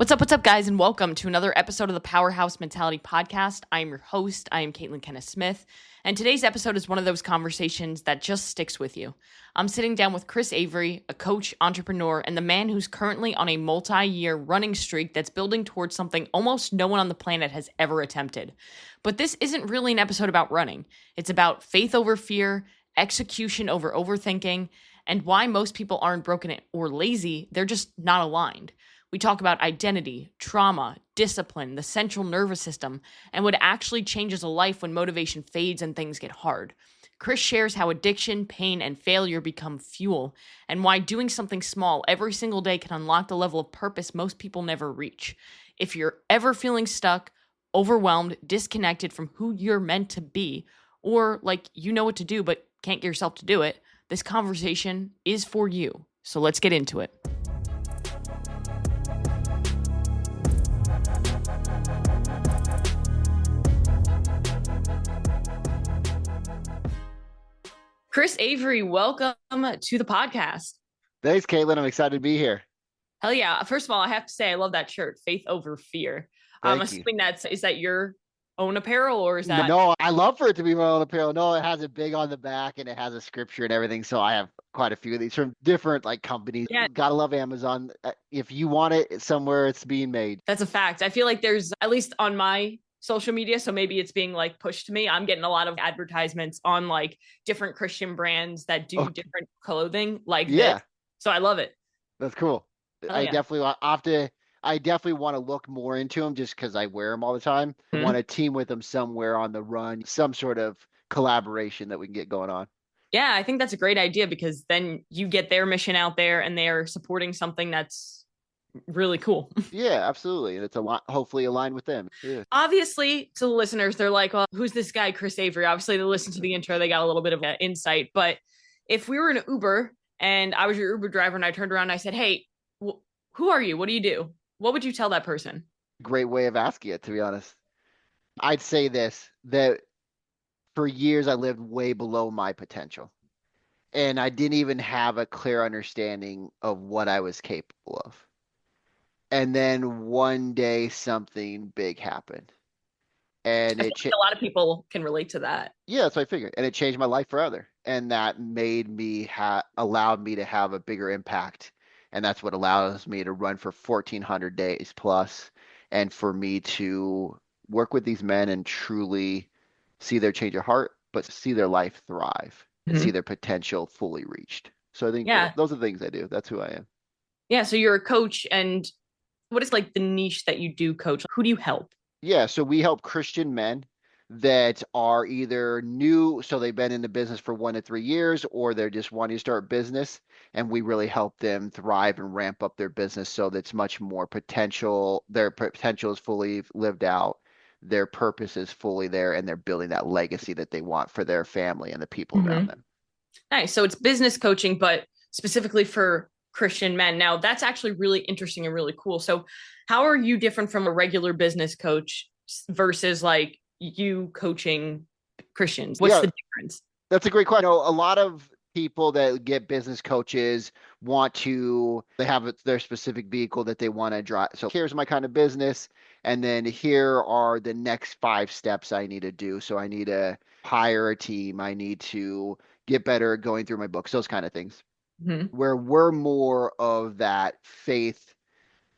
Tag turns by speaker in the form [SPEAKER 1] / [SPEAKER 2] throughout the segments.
[SPEAKER 1] What's up, guys, and welcome to another episode of the Powerhouse Mentality Podcast. I am your host. I am Caitlin Kenneth Smith, and today's episode is one of those conversations that just sticks with you. I'm sitting down with Chris Avery, a coach, entrepreneur, and the man who's currently on a multi-year running streak that's building towards something almost no one on the planet has ever attempted. But this isn't really an episode about running. It's about faith over fear, execution over overthinking, and why most people aren't broken or lazy. They're just not aligned. We talk about identity, trauma, discipline, the central nervous system, and what actually changes a life when motivation fades and things get hard. Chris shares how addiction, pain, and failure become fuel, and why doing something small every single day can unlock the level of purpose most people never reach. If you're ever feeling stuck, overwhelmed, disconnected from who you're meant to be, or like you know what to do but can't get yourself to do it, this conversation is for you. So let's get into it. Chris Avery, welcome to the podcast.
[SPEAKER 2] Thanks, Caitlin. I'm excited to be here.
[SPEAKER 1] Hell yeah. First of all, I have to say, I love that shirt, Faith Over Fear. I'm assuming is that your own apparel or is that?
[SPEAKER 2] No, I love for it to be my own apparel. No, it has it big on the back and it has a scripture and everything. So I have quite a few of these from different companies.
[SPEAKER 1] Yeah.
[SPEAKER 2] Gotta love Amazon. If you want it somewhere, it's being made.
[SPEAKER 1] That's a fact. I feel like there's, at least on my social media, so maybe it's being pushed to me, I'm getting a lot of advertisements on different Christian brands that do different clothing this. So I love it.
[SPEAKER 2] That's cool. I definitely want to look more into them just because I wear them all the time. I want to team with them somewhere on the run, some sort of collaboration that we can get going on.
[SPEAKER 1] Yeah, I think that's a great idea because then you get their mission out there and they're supporting something that's really cool.
[SPEAKER 2] Yeah, absolutely. And it's hopefully aligned with them. Yeah.
[SPEAKER 1] Obviously, to the listeners, they're like, well, who's this guy, Chris Avery? Obviously, they listened to the intro. They got a little bit of an insight. But if we were in an Uber and I was your Uber driver and I turned around and I said, hey, who are you? What do you do? What would you tell that person?
[SPEAKER 2] Great way of asking it, to be honest. I'd say this, that for years I lived way below my potential. And I didn't even have a clear understanding of what I was capable of. And then one day something big happened. And
[SPEAKER 1] I think a lot of people can relate to that.
[SPEAKER 2] Yeah, that's what I figured. And it changed my life forever. And that made me allowed me to have a bigger impact. And that's what allows me to run for 1,400 days plus. And for me to work with these men and truly see their change of heart, but see their life thrive and see their potential fully reached. So I think those are the things I do. That's who I am.
[SPEAKER 1] Yeah. So you're a coach, and what is the niche that you do coach? Who do you help?
[SPEAKER 2] Yeah. So we help Christian men that are either new, so they've been in the business for 1 to 3 years, or they're just wanting to start business. And we really help them thrive and ramp up their business so that's much more potential. Their potential is fully lived out. Their purpose is fully there, and they're building that legacy that they want for their family and the people around them.
[SPEAKER 1] Nice. So it's business coaching, but specifically for Christian men. Now, that's actually really interesting and really cool. So how are you different from a regular business coach versus you coaching Christians? What's the difference?
[SPEAKER 2] That's a great question. A lot of people that get business coaches they have their specific vehicle that they want to drive. So here's my kind of business. And then here are the next 5 steps I need to do. So I need to hire a team. I need to get better at going through my books, those kind of things. Where we're more of that faith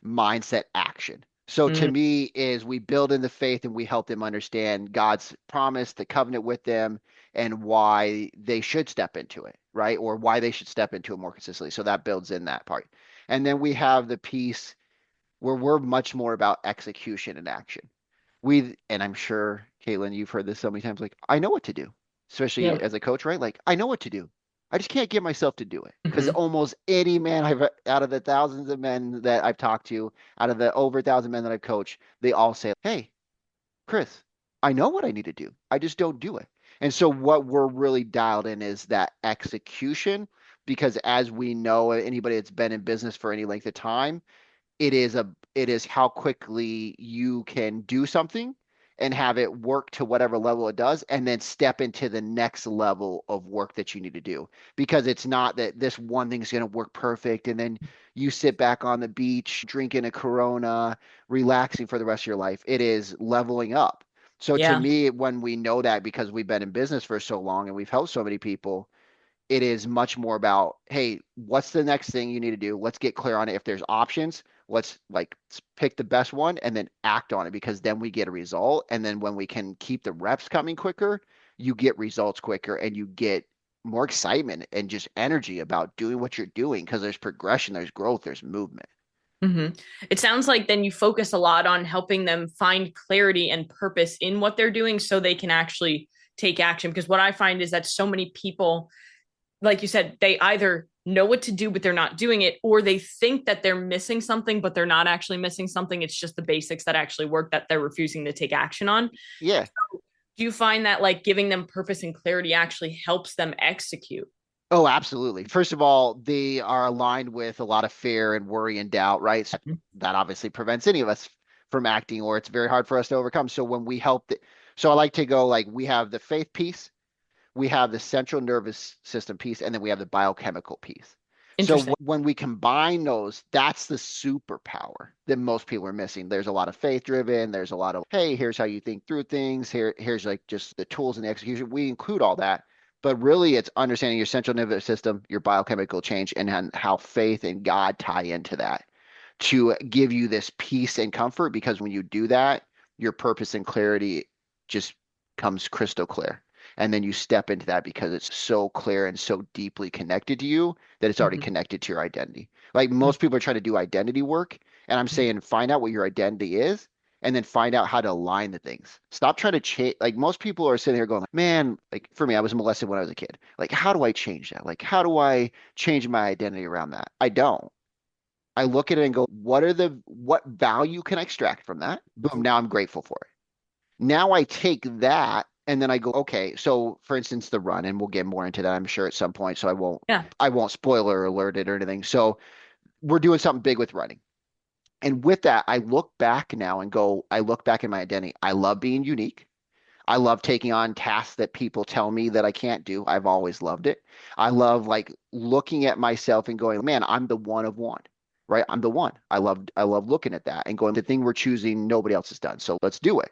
[SPEAKER 2] mindset action. So to me is we build in the faith and we help them understand God's promise, the covenant with them, and why they should step into it, right? Or why they should step into it more consistently. So that builds in that part. And then we have the piece where we're much more about execution and action. And I'm sure, Caitlin, you've heard this so many times, I know what to do, especially as a coach, right? I know what to do. I just can't get myself to do it because almost any man out of the thousands of men that I've talked to, out of the over 1,000 men that I've coached, they all say, hey, Chris, I know what I need to do. I just don't do it. And so what we're really dialed in is that execution, because as we know, anybody that's been in business for any length of time, it is how quickly you can do something and have it work to whatever level it does, and then step into the next level of work that you need to do. Because it's not that this one thing's going to work perfect and then you sit back on the beach drinking a Corona, relaxing for the rest of your life. It is leveling up. So to
[SPEAKER 1] Yeah.
[SPEAKER 2] me, when we know that because we've been in business for so long and we've helped so many people, it is much more about, hey, what's the next thing you need to do? Let's get clear on it. If there's options, let's like pick the best one and then act on it, because then we get a result. And then when we can keep the reps coming quicker, you get results quicker and you get more excitement and just energy about doing what you're doing, because there's progression, there's growth, there's movement.
[SPEAKER 1] hmm It sounds like then you focus a lot on helping them find clarity and purpose in what they're doing so they can actually take action. Because what I find is that so many people, like you said, they either know what to do, but they're not doing it, or they think that they're missing something, but they're not actually missing something. It's just the basics that actually work that they're refusing to take action on.
[SPEAKER 2] Yeah.
[SPEAKER 1] Do you find that like giving them purpose and clarity actually helps them execute?
[SPEAKER 2] Oh, absolutely. First of all, they are aligned with a lot of fear and worry and doubt, right? So that obviously prevents any of us from acting, or it's very hard for us to overcome. So when we help so I like to go like, we have the faith piece, we have the central nervous system piece, and then we have the biochemical piece. So
[SPEAKER 1] Interesting.
[SPEAKER 2] when we combine those, that's the superpower that most people are missing. There's a lot of faith driven. There's a lot of, hey, here's how you think through things. Here's like just the tools and the execution. We include all that, but really it's understanding your central nervous system, your biochemical change, and how faith and God tie into that to give you this peace and comfort. Because when you do that, your purpose and clarity just comes crystal clear. And then you step into that because it's so clear and so deeply connected to you that it's already
[SPEAKER 1] Mhm.
[SPEAKER 2] connected to your identity. Like most people are trying to do identity work, and I'm
[SPEAKER 1] Mhm.
[SPEAKER 2] saying find out what your identity is and then find out how to align the things. Stop trying to change. Like most people are sitting here going, man, like for me, I was molested when I was a kid. Like, how do I change that? Like, how do I change my identity around that? I don't. I look at it and go, what value can I extract from that? Boom, now I'm grateful for it. Now I take that and then I go, okay, so for instance, the run, and we'll get more into that, I'm sure at some point, so
[SPEAKER 1] Yeah.
[SPEAKER 2] I won't spoiler alert it or anything. So we're doing something big with running. And with that, I look back now and go, I look back in my identity. I love being unique. I love taking on tasks that people tell me that I can't do. I've always loved it. I love like looking at myself and going, man, I'm the one of one, right? I'm the one. I love looking at that and going, the thing we're choosing, nobody else has done. So let's do it.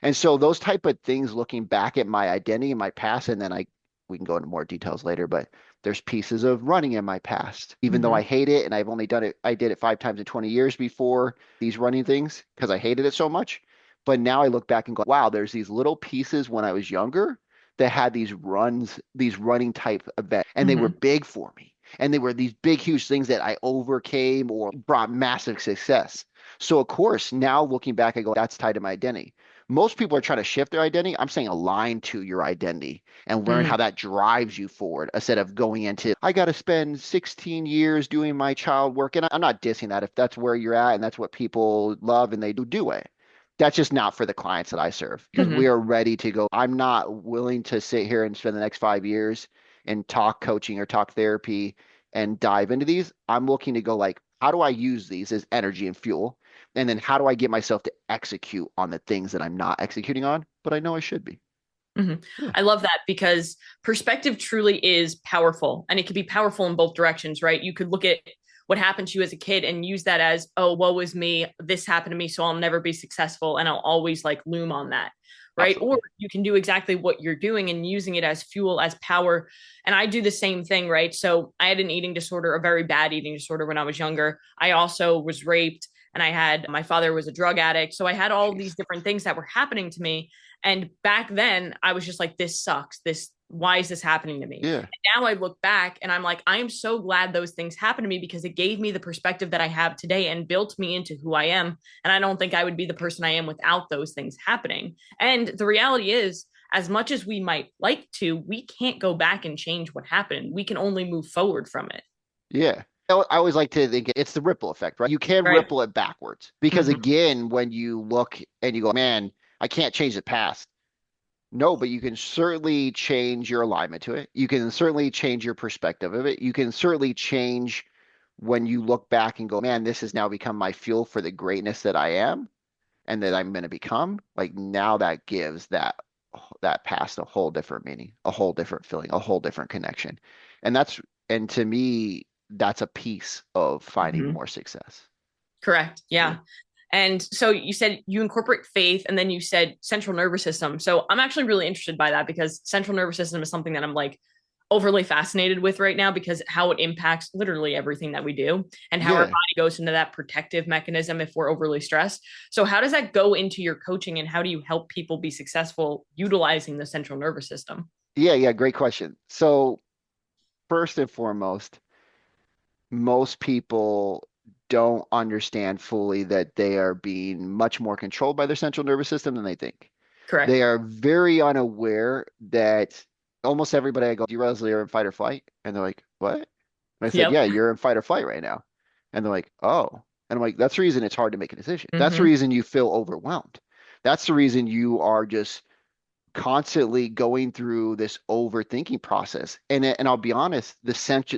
[SPEAKER 2] And so those type of things, looking back at my identity and my past, and then we can go into more details later, but there's pieces of running in my past, even though I
[SPEAKER 1] hmm
[SPEAKER 2] hate it and I've only done it, I did it 5 times in 20 years before these running things because I hated it so much. But now I look back and go, wow, there's these little pieces when I was younger that had these runs, these running type events, and they were
[SPEAKER 1] hmm
[SPEAKER 2] big for me. And they were these big, huge things that I overcame or brought massive success. So, of course, now looking back, I go, that's tied to my identity. Most people are trying to shift their identity. I'm saying align to your identity and learn how
[SPEAKER 1] hmm
[SPEAKER 2] that drives you forward instead of going into, I got to spend 16 years doing my child work. And I'm not dissing that. If that's where you're at and that's what people love and they do it. That's just not for the clients that I serve, because we
[SPEAKER 1] hmm
[SPEAKER 2] are ready to go. I'm not willing to sit here and spend the next 5 years and talk coaching or talk therapy and dive into these. I'm looking to go like, how do I use these as energy and fuel? And then how do I get myself to execute on the things that I'm not executing on, but I know I should be?
[SPEAKER 1] hmm
[SPEAKER 2] Yeah,
[SPEAKER 1] I love that because perspective truly is powerful and it can be powerful in both directions, right? You could look at what happened to you as a kid and use that as, oh, woe is me. This happened to me. So I'll never be successful. And I'll always like loom on that. Right. Or
[SPEAKER 2] absolutely.
[SPEAKER 1] you can do exactly what you're doing and using it as fuel, as power. And I do the same thing. Right. So I had an eating disorder, a very bad eating disorder when I was younger. I also was raped and I had my father was a drug addict. So I had all these
[SPEAKER 2] Jeez.
[SPEAKER 1] different things that were happening to me. And back then, I was just like, this sucks. Why is this happening to me?
[SPEAKER 2] Yeah.
[SPEAKER 1] And now I look back and I'm like, I am so glad those things happened to me because it gave me the perspective that I have today and built me into who I am. And I don't think I would be the person I am without those things happening. And the reality is, as much as we might like to, we can't go back and change what happened. We can only move forward from it.
[SPEAKER 2] Yeah. I always like to think it's the ripple effect, right? You can
[SPEAKER 1] Right.
[SPEAKER 2] ripple it backwards because,
[SPEAKER 1] Mm-hmm.
[SPEAKER 2] again, when you look and you go, man, I can't change the past. No, but you can certainly change your alignment to it. You can certainly change your perspective of it. You can certainly change when you look back and go, man, this has now become my fuel for the greatness that I am. and that I'm going to become, like now that gives that past a whole different meaning, a whole different feeling, a whole different connection. And and to me, that's a piece of finding
[SPEAKER 1] Mhm.
[SPEAKER 2] more success.
[SPEAKER 1] Correct.
[SPEAKER 2] Yeah.
[SPEAKER 1] Yeah. And so you said you incorporate faith and then you said central nervous system. So I'm actually really interested by that because central nervous system is something that I'm like overly fascinated with right now because how it impacts literally everything that we do and how our
[SPEAKER 2] Yeah.
[SPEAKER 1] body goes into that protective mechanism if we're overly stressed. So how does that go into your coaching and how do you help people be successful utilizing the central nervous system?
[SPEAKER 2] Yeah. Yeah. Great question. So, first and foremost, most people don't understand fully that they are being much more controlled by their central nervous system than they think.
[SPEAKER 1] Correct.
[SPEAKER 2] They are very unaware that almost everybody I go, do you realize you're in fight or flight? And they're like, what? And I said,
[SPEAKER 1] Yep.
[SPEAKER 2] yeah, you're in fight or flight right now. And they're like, oh. And I'm like, that's the reason it's hard to make a decision. That's the
[SPEAKER 1] Mm-hmm.
[SPEAKER 2] reason you feel overwhelmed. That's the reason you are just constantly going through this overthinking process. And I'll be honest,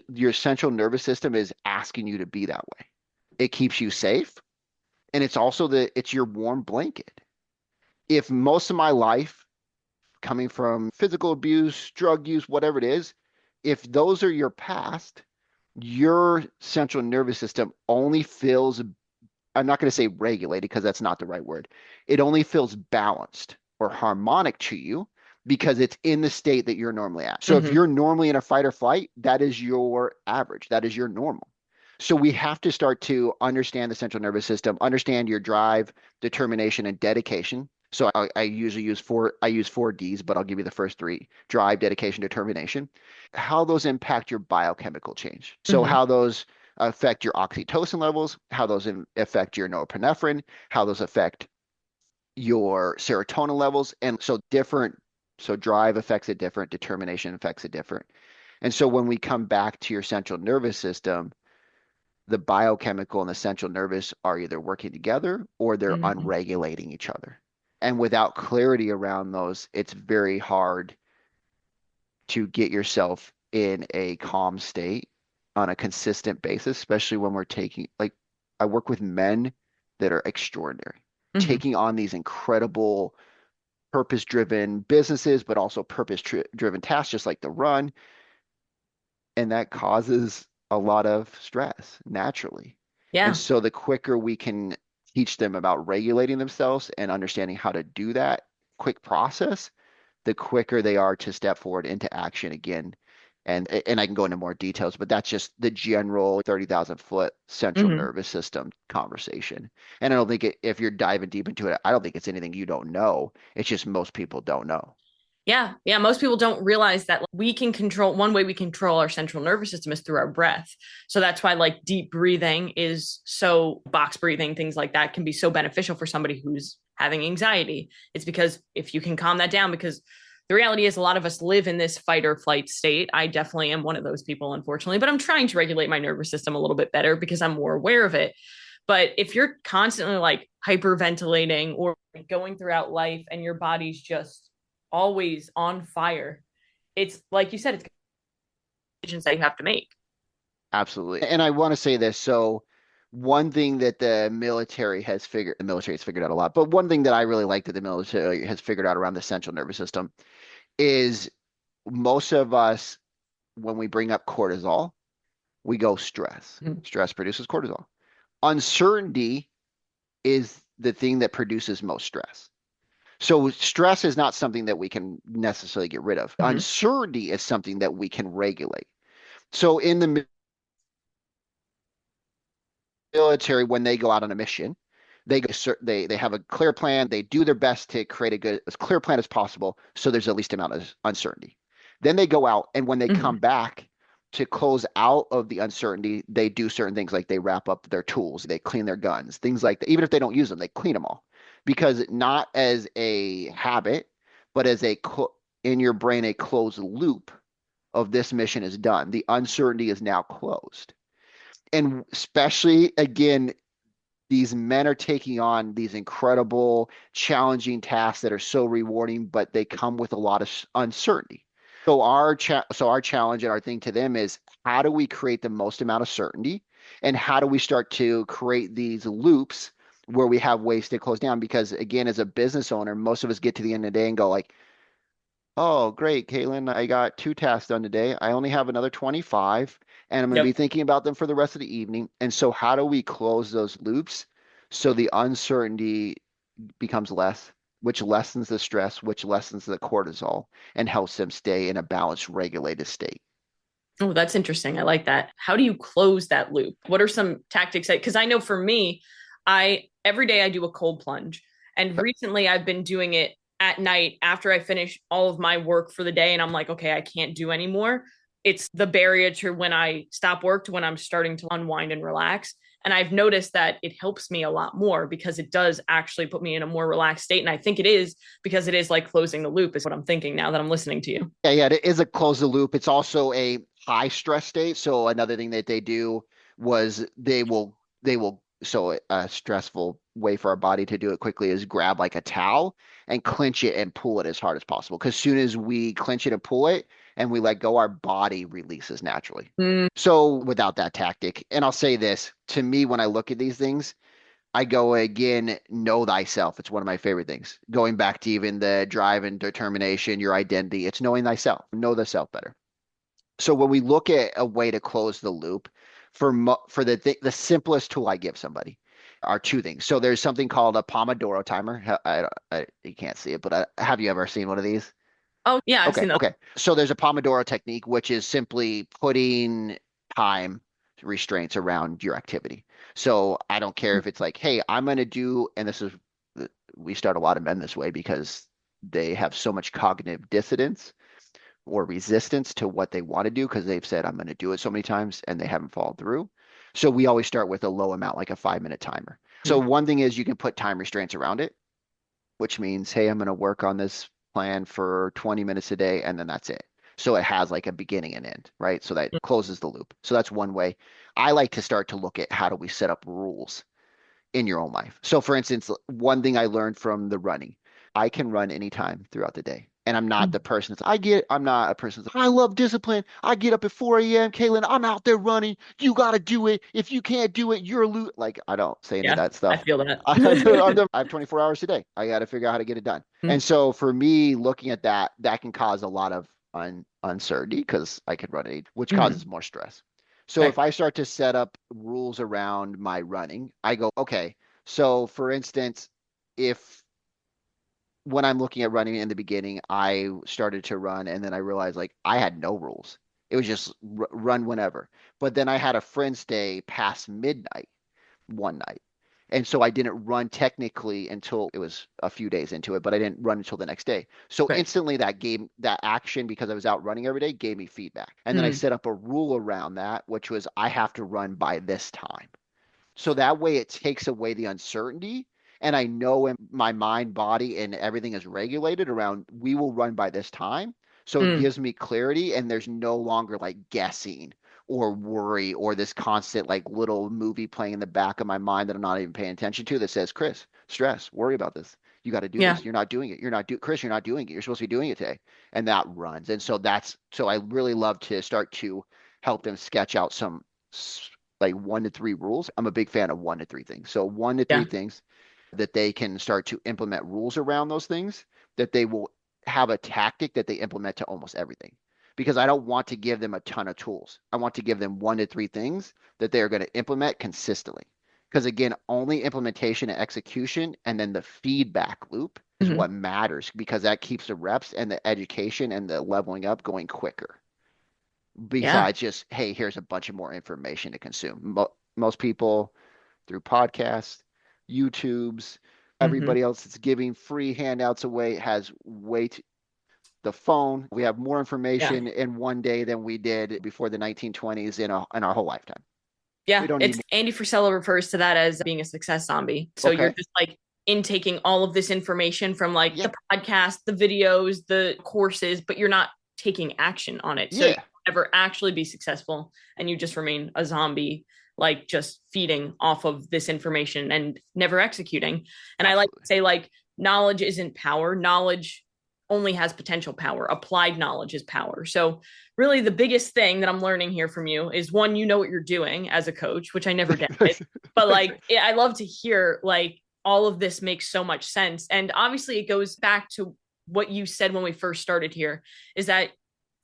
[SPEAKER 2] your central nervous system is asking you to be that way. It keeps you safe, and it's your warm blanket. If most of my life coming from physical abuse, drug use, whatever it is, if those are your past, your central nervous system only feels, I'm not going to say regulated because that's not the right word. It only feels balanced or harmonic to you because it's in the state that you're normally at. So if
[SPEAKER 1] Mm-hmm.
[SPEAKER 2] you're normally in a fight or flight, that is your average, that is your normal. So we have to start to understand the central nervous system, understand your drive, determination, and dedication. So I usually use four D's, but I'll give you the first three: drive, dedication, determination. How those impact your biochemical change. So
[SPEAKER 1] Mm-hmm.
[SPEAKER 2] how those affect your oxytocin levels, how those affect your norepinephrine, how those affect your serotonin levels. And so so drive affects it different, determination affects it different. And so when we come back to your central nervous system, the biochemical and the central nervous are either working together or they're
[SPEAKER 1] Mm-hmm.
[SPEAKER 2] unregulating each other. And without clarity around those, it's very hard to get yourself in a calm state on a consistent basis, especially when we're taking, like, I work with men that are extraordinary,
[SPEAKER 1] Mm-hmm.
[SPEAKER 2] taking on these incredible purpose driven businesses, but also purpose driven tasks, just like the run. And that causes a lot of stress naturally. And
[SPEAKER 1] Yeah.
[SPEAKER 2] so the quicker we can teach them about regulating themselves and understanding how to do that quick process, the quicker they are to step forward into action again. And I can go into more details, but that's just the general 30,000-foot central
[SPEAKER 1] Mm-hmm.
[SPEAKER 2] nervous system conversation. And I don't think if you're diving deep into it, I don't think it's anything you don't know. It's just most people don't know.
[SPEAKER 1] Yeah. Yeah. Most people don't realize that we can control one way we control our central nervous system is through our breath. So that's why like deep breathing is so box breathing, things like that can be so beneficial for somebody who's having anxiety. It's because if you can calm that down, because the reality is a lot of us live in this fight or flight state. I definitely am one of those people, unfortunately, but I'm trying to regulate my nervous system a little bit better because I'm more aware of it. But if you're constantly like hyperventilating or going throughout life and your body's just always on fire, it's like you said, it's decisions that you have to make.
[SPEAKER 2] Absolutely. And I want to say this. So one thing that the military has figured out a lot, but one thing that I really like that the military has figured out around the central nervous system is most of us, when we bring up cortisol, we go stress.
[SPEAKER 1] Mm-hmm.
[SPEAKER 2] Stress produces cortisol. Uncertainty is the thing that produces most stress. So stress is not something that we can necessarily get rid of.
[SPEAKER 1] Mm-hmm.
[SPEAKER 2] Uncertainty is something that we can regulate. So in the military, when they go out on a mission, they have a clear plan. They do their best to create as clear plan as possible, so there's the least amount of uncertainty. Then they go out, and when they
[SPEAKER 1] Mm-hmm.
[SPEAKER 2] come back to close out of the uncertainty, they do certain things like they wrap up their tools, they clean their guns, things like that. Even if they don't use them, they clean them all because not as a habit, but as in your brain a closed loop of this mission is done. The uncertainty is now closed. And especially again, these men are taking on these incredible, challenging tasks that are so rewarding, but they come with a lot of uncertainty. So our challenge and our thing to them is how do we create the most amount of certainty, and how do we start to create these loops where we have ways to close down. Because again, as a business owner, most of us get to the end of the day and go like, oh, great, Caitlin, I got 2 tasks done today. I only have another 25, and I'm going to be
[SPEAKER 1] Yep.
[SPEAKER 2] thinking about them for the rest of the evening. And so, how do we close those loops so the uncertainty becomes less, which lessens the stress, which lessens the cortisol, and helps them stay in a balanced, regulated state?
[SPEAKER 1] Oh, that's interesting. I like that. How do you close that loop? What are some tactics? Because I know for me, I every day I do a cold plunge. And recently I've been doing it at night after I finish all of my work for the day. And I'm like, okay, I can't do anymore. It's the barrier to when I stop work to when I'm starting to unwind and relax. And I've noticed that it helps me a lot more because it does actually put me in a more relaxed state. And I think it is because it is like closing the loop, is what I'm thinking now that I'm listening to you.
[SPEAKER 2] Yeah, it is a close the loop. It's also a high stress state. So another thing that they do was so a stressful way for our body to do it quickly is grab like a towel and clench it and pull it as hard as possible. Because soon as we clench it and pull it and we let go, our body releases naturally.
[SPEAKER 1] Mm,
[SPEAKER 2] So without that tactic, and I'll say this, to me, when I look at these things, I go again, know thyself. It's one of my favorite things. Going back to even the drive and determination, your identity, it's knowing thyself, know thyself better. So when we look at a way to close the loop, for the simplest tool I give somebody are two things. So there's something called a Pomodoro timer. You can't see it, but have you ever seen one of these?
[SPEAKER 1] oh, yeah, I've
[SPEAKER 2] Okay,
[SPEAKER 1] seen those.
[SPEAKER 2] okay. So there's a Pomodoro technique, which is simply putting time restraints around your activity. So I don't care if it's like, hey, I'm going to do, and we start a lot of men this way because they have so much cognitive dissonance or resistance to what they want to do because they've said, I'm going to do it so many times and they haven't followed through. So we always start with a low amount, like a 5 minute timer. So
[SPEAKER 1] Mm,
[SPEAKER 2] one thing is you can put time restraints around it, which means, hey, I'm going to work on this plan for 20 minutes a day, and then that's it. So it has like a beginning and end, right? So that
[SPEAKER 1] mm,
[SPEAKER 2] closes the loop. So that's one way. I like to start to look at how do we set up rules in your own life. So, for instance, one thing I learned from the running, I can run anytime throughout the day. And I'm not
[SPEAKER 1] mm.
[SPEAKER 2] the person I'm not a person that's, I love discipline. I get up at 4 a.m. Caitlin, I'm out there running. You got to do it. If you can't do it, you're like, I don't say any of
[SPEAKER 1] Yeah,
[SPEAKER 2] that
[SPEAKER 1] I
[SPEAKER 2] stuff.
[SPEAKER 1] feel that.
[SPEAKER 2] I have 24 hours a day. I got to figure out how to get it done.
[SPEAKER 1] Mm,
[SPEAKER 2] And so for me, looking at that, that can cause a lot of uncertainty because I could run it, which causes
[SPEAKER 1] mhm.
[SPEAKER 2] more stress. So if
[SPEAKER 1] Right.
[SPEAKER 2] I start to set up rules around my running, I go, okay, so for instance, if when I'm looking at running in the beginning, I started to run and then I realized like I had no rules. It was just run whenever. But then I had a friend stay past midnight one night. And so I didn't run technically until it was a few days into it, but I didn't run until the next day. So
[SPEAKER 1] Right.
[SPEAKER 2] instantly that action, because I was out running every day, gave me feedback. And then I
[SPEAKER 1] Mm,
[SPEAKER 2] set up a rule around that, which was I have to run by this time. So that way it takes away the uncertainty. And I know in my mind, body, and everything is regulated around we will run by this time. So it
[SPEAKER 1] mm.
[SPEAKER 2] gives me clarity and there's no longer like guessing or worry or this constant like little movie playing in the back of my mind that I'm not even paying attention to that says, Chris, stress, worry about this. You got to do
[SPEAKER 1] Yeah.
[SPEAKER 2] this. You're not doing it. You're not do Chris, you're not doing it. You're supposed to be doing it today. And that runs. And so so I really love to start to help them sketch out some like 1 to 3 rules. I'm a big fan of 1 to 3 things. So 1 to 3
[SPEAKER 1] Yeah.
[SPEAKER 2] things that they can start to implement rules around those things that they will have a tactic that they implement to almost everything. Because I don't want to give them a ton of tools. I want to give them 1 to 3 things that they are going to implement consistently. Because again, only implementation and execution and then the feedback loop is
[SPEAKER 1] Mhm.
[SPEAKER 2] what matters because that keeps the reps and the education and the leveling up going quicker
[SPEAKER 1] Yeah.
[SPEAKER 2] besides just, hey, here's a bunch of more information to consume. Most people through podcasts, YouTubes,
[SPEAKER 1] Hmm.
[SPEAKER 2] everybody else that's giving free handouts away has the phone. We have more
[SPEAKER 1] Yeah.
[SPEAKER 2] information in one day than we did before the 1920s in our whole lifetime. We
[SPEAKER 1] Yeah.
[SPEAKER 2] don't need
[SPEAKER 1] It's
[SPEAKER 2] more.
[SPEAKER 1] Andy Frisella refers to that as being a success zombie. So you're
[SPEAKER 2] Okay.
[SPEAKER 1] just like intaking all of this information from like
[SPEAKER 2] Yeah.
[SPEAKER 1] the podcast, the videos, the courses, but you're not taking action on it. So you
[SPEAKER 2] Yeah.
[SPEAKER 1] never actually be successful and you just remain a zombie, like just feeding off of this information and never executing. And I like to
[SPEAKER 2] Absolutely.
[SPEAKER 1] say, like, knowledge isn't power. Knowledge only has potential power. Applied knowledge is power. So really the biggest thing that I'm learning here from you is one, you know what you're doing as a coach, which I never doubted. But like I love to hear like all of this makes so much sense. And obviously it goes back to what you said when we first started here, is that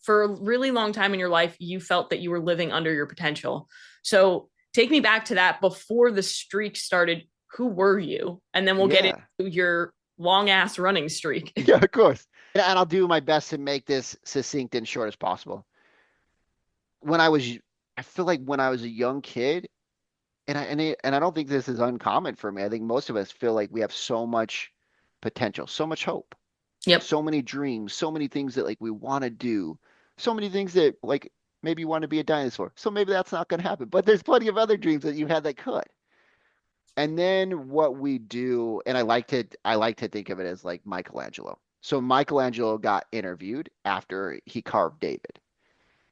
[SPEAKER 1] for a really long time in your life, you felt that you were living under your potential. So take me back to that before the streak started. Who were you? And then we'll get
[SPEAKER 2] Yeah.
[SPEAKER 1] into your long ass running streak.
[SPEAKER 2] Yeah, of course. And I'll do my best to make this succinct and short as possible. When I was, I feel like when I was a young kid, and I don't think this is uncommon for me. I think most of us feel like we have so much potential, so much hope,
[SPEAKER 1] Yep.
[SPEAKER 2] so many dreams, so many things that like we want to do, so many things that like maybe you want to be a dinosaur. So maybe that's not going to happen. But there's plenty of other dreams that you've had that could. And then what we do, and I like to think of it as like Michelangelo. So Michelangelo got interviewed after he carved David.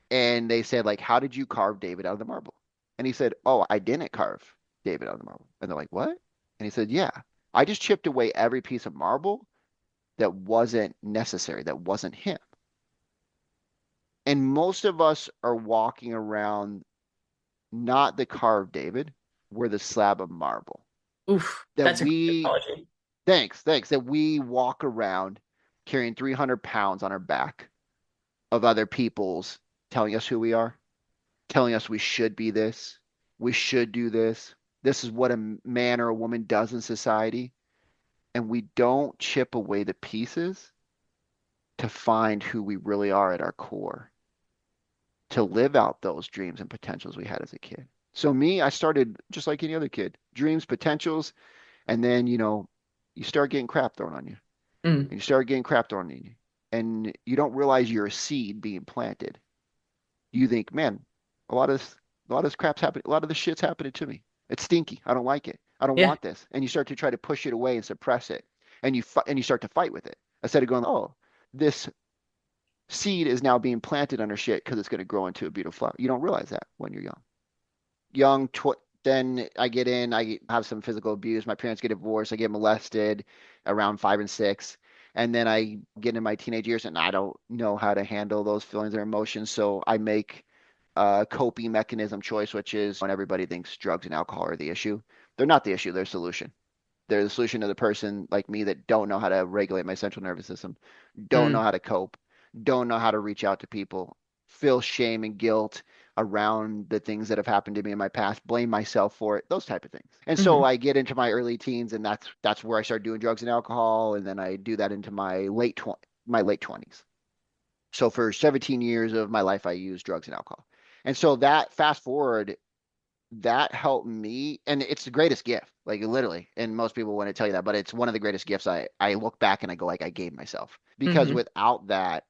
[SPEAKER 2] And they said, like, how did you carve David out of the marble? And he said, oh, I didn't carve David out of the marble. And they're like, what? And he said, yeah, I just chipped away every piece of marble that wasn't necessary, that wasn't him. And most of us are walking around not the carved David, we're the slab of marble
[SPEAKER 1] Oof.
[SPEAKER 2] that
[SPEAKER 1] That's a great
[SPEAKER 2] we,
[SPEAKER 1] analogy.
[SPEAKER 2] thanks, that we walk around carrying 300 pounds on our back of other people's telling us who we are, telling us we should be this, we should do this. This is what a man or a woman does in society. And we don't chip away the pieces to find who we really are at our core, to live out those dreams and potentials we had as a kid. So me, I started just like any other kid, dreams, potentials, and then, you start getting crap thrown on you.
[SPEAKER 1] Mm.
[SPEAKER 2] And you start getting crap thrown on you. And you don't realize you're a seed being planted. You think, man, a lot of this, a lot of this crap's happening. A lot of this shit's happening to me. It's stinky. I don't like it. I don't
[SPEAKER 1] Yeah.
[SPEAKER 2] want this. And you start to try to push it away and suppress it. And you start to fight with it instead of going, oh, this seed is now being planted under shit because it's going to grow into a beautiful flower. You don't realize that when you're young. Then I get in, I have some physical abuse. My parents get divorced. I get molested around 5 and 6. And then I get into my teenage years and I don't know how to handle those feelings or emotions. So I make a coping mechanism choice, which is when everybody thinks drugs and alcohol are the issue. They're not the issue, they're the solution. They're the solution to the person like me that don't know how to regulate my central nervous system, don't know
[SPEAKER 1] Mm.
[SPEAKER 2] how to cope, don't know how to reach out to people, feel shame and guilt around the things that have happened to me in my past, blame myself for it, those type of things. And so
[SPEAKER 1] Hmm.
[SPEAKER 2] I get into my early teens, and that's where I start doing drugs and alcohol, and then I do that into my late 20s. So for 17 years of my life, I used drugs and alcohol. And so that fast forward, that helped me, and it's the greatest gift, like literally. And most people want to tell you that, but it's one of the greatest gifts. I look back and I go like I gave myself because
[SPEAKER 1] Hmm.
[SPEAKER 2] without that,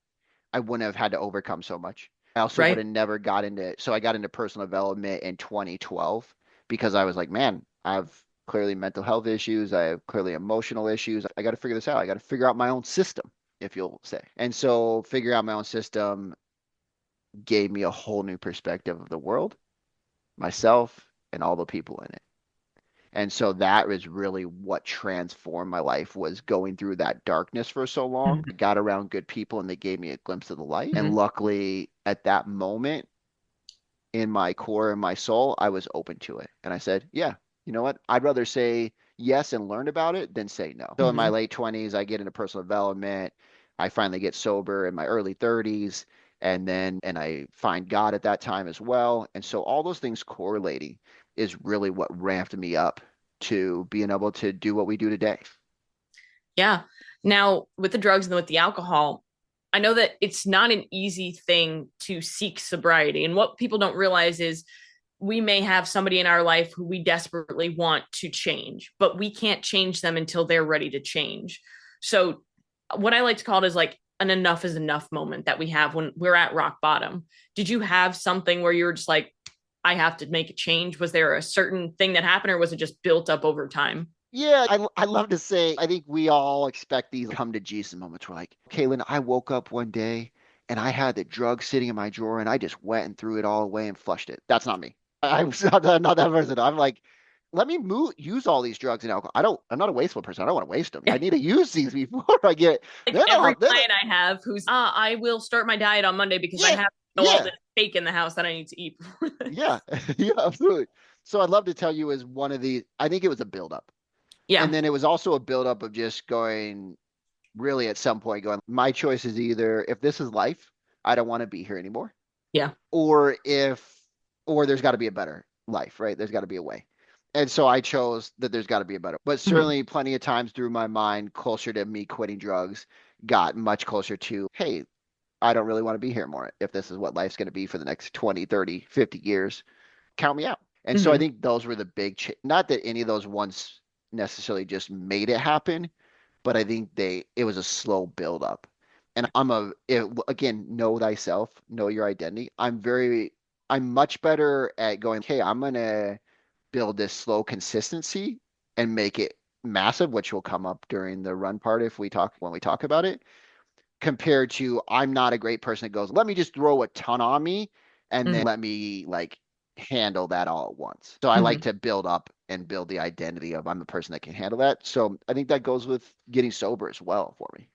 [SPEAKER 2] I wouldn't have had to overcome so much. I also would
[SPEAKER 1] Right.
[SPEAKER 2] have never got into, so I got into personal development in 2012 because I was like, man, I have clearly mental health issues. I have clearly emotional issues. I got to figure this out. I got to figure out my own system, if you'll say. And so figure out my own system gave me a whole new perspective of the world, myself, and all the people in it. And so that was really what transformed my life was going through that darkness for so long. I
[SPEAKER 1] Hmm.
[SPEAKER 2] got around good people and they gave me a glimpse of the light. And
[SPEAKER 1] Hmm.
[SPEAKER 2] luckily at that moment in my core and my soul, I was open to it. And I said, yeah, you know what? I'd rather say yes and learn about it than say no. So in my
[SPEAKER 1] Hmm.
[SPEAKER 2] late 20s, I get into personal development. I finally get sober in my early 30s. And I find God at that time as well. And so all those things correlating is really what ramped me up to being able to do what we do today.
[SPEAKER 1] Yeah. Now, with the drugs and with the alcohol, I know that it's not an easy thing to seek sobriety. And what people don't realize is we may have somebody in our life who we desperately want to change, but we can't change them until they're ready to change. So, what I like to call it is like an enough is enough moment that we have when we're at rock bottom. Did you have something where you were just like, I have to make a change? Was there a certain thing that happened, or was it just built up over time?
[SPEAKER 2] Yeah, I love to say, I think we all expect these come to Jesus moments. We're like, Caitlin, I woke up one day and I had the drug sitting in my drawer and I just went and threw it all away and flushed it. That's not me. I'm not that person. I'm like, let me use all these drugs and alcohol. I'm not a wasteful person. I don't want to waste them.
[SPEAKER 1] Yeah.
[SPEAKER 2] I need to use these before I get,
[SPEAKER 1] Like every client I have who's, I will start my diet on Monday because I
[SPEAKER 2] yeah,
[SPEAKER 1] have all
[SPEAKER 2] yeah,
[SPEAKER 1] this steak in the house that I need to eat before this.
[SPEAKER 2] yeah, yeah, absolutely. So I'd love to tell you is one of the, I think it was a buildup. And
[SPEAKER 1] Yeah.
[SPEAKER 2] then it was also a buildup of just going, really at some point going, my choice is either if this is life, I don't want to be here anymore,
[SPEAKER 1] Yeah.
[SPEAKER 2] or or there's got to be a better life, right? There's got to be a way. And so I chose that there's got to be a better. But
[SPEAKER 1] Mhm.
[SPEAKER 2] certainly plenty of times through my mind, closer to me quitting drugs, got much closer to, hey, I don't really want to be here more. If this is what life's going to be for the next 20, 30, 50 years, count me out. And so I
[SPEAKER 1] Mhm.
[SPEAKER 2] think those were the not that any of those ones necessarily just made it happen, but I think it was a slow build up. And again, know thyself, know your identity. I'm much better at going, okay, I'm gonna build this slow consistency and make it massive, which will come up during the run part when we talk about it, compared to I'm not a great person that goes, let me just throw a ton on me and then
[SPEAKER 1] Mhm.
[SPEAKER 2] let me like handle that all at once. So I like
[SPEAKER 1] Mhm.
[SPEAKER 2] to build up and build the identity of I'm the person that can handle that. So I think that goes with getting sober as well for me.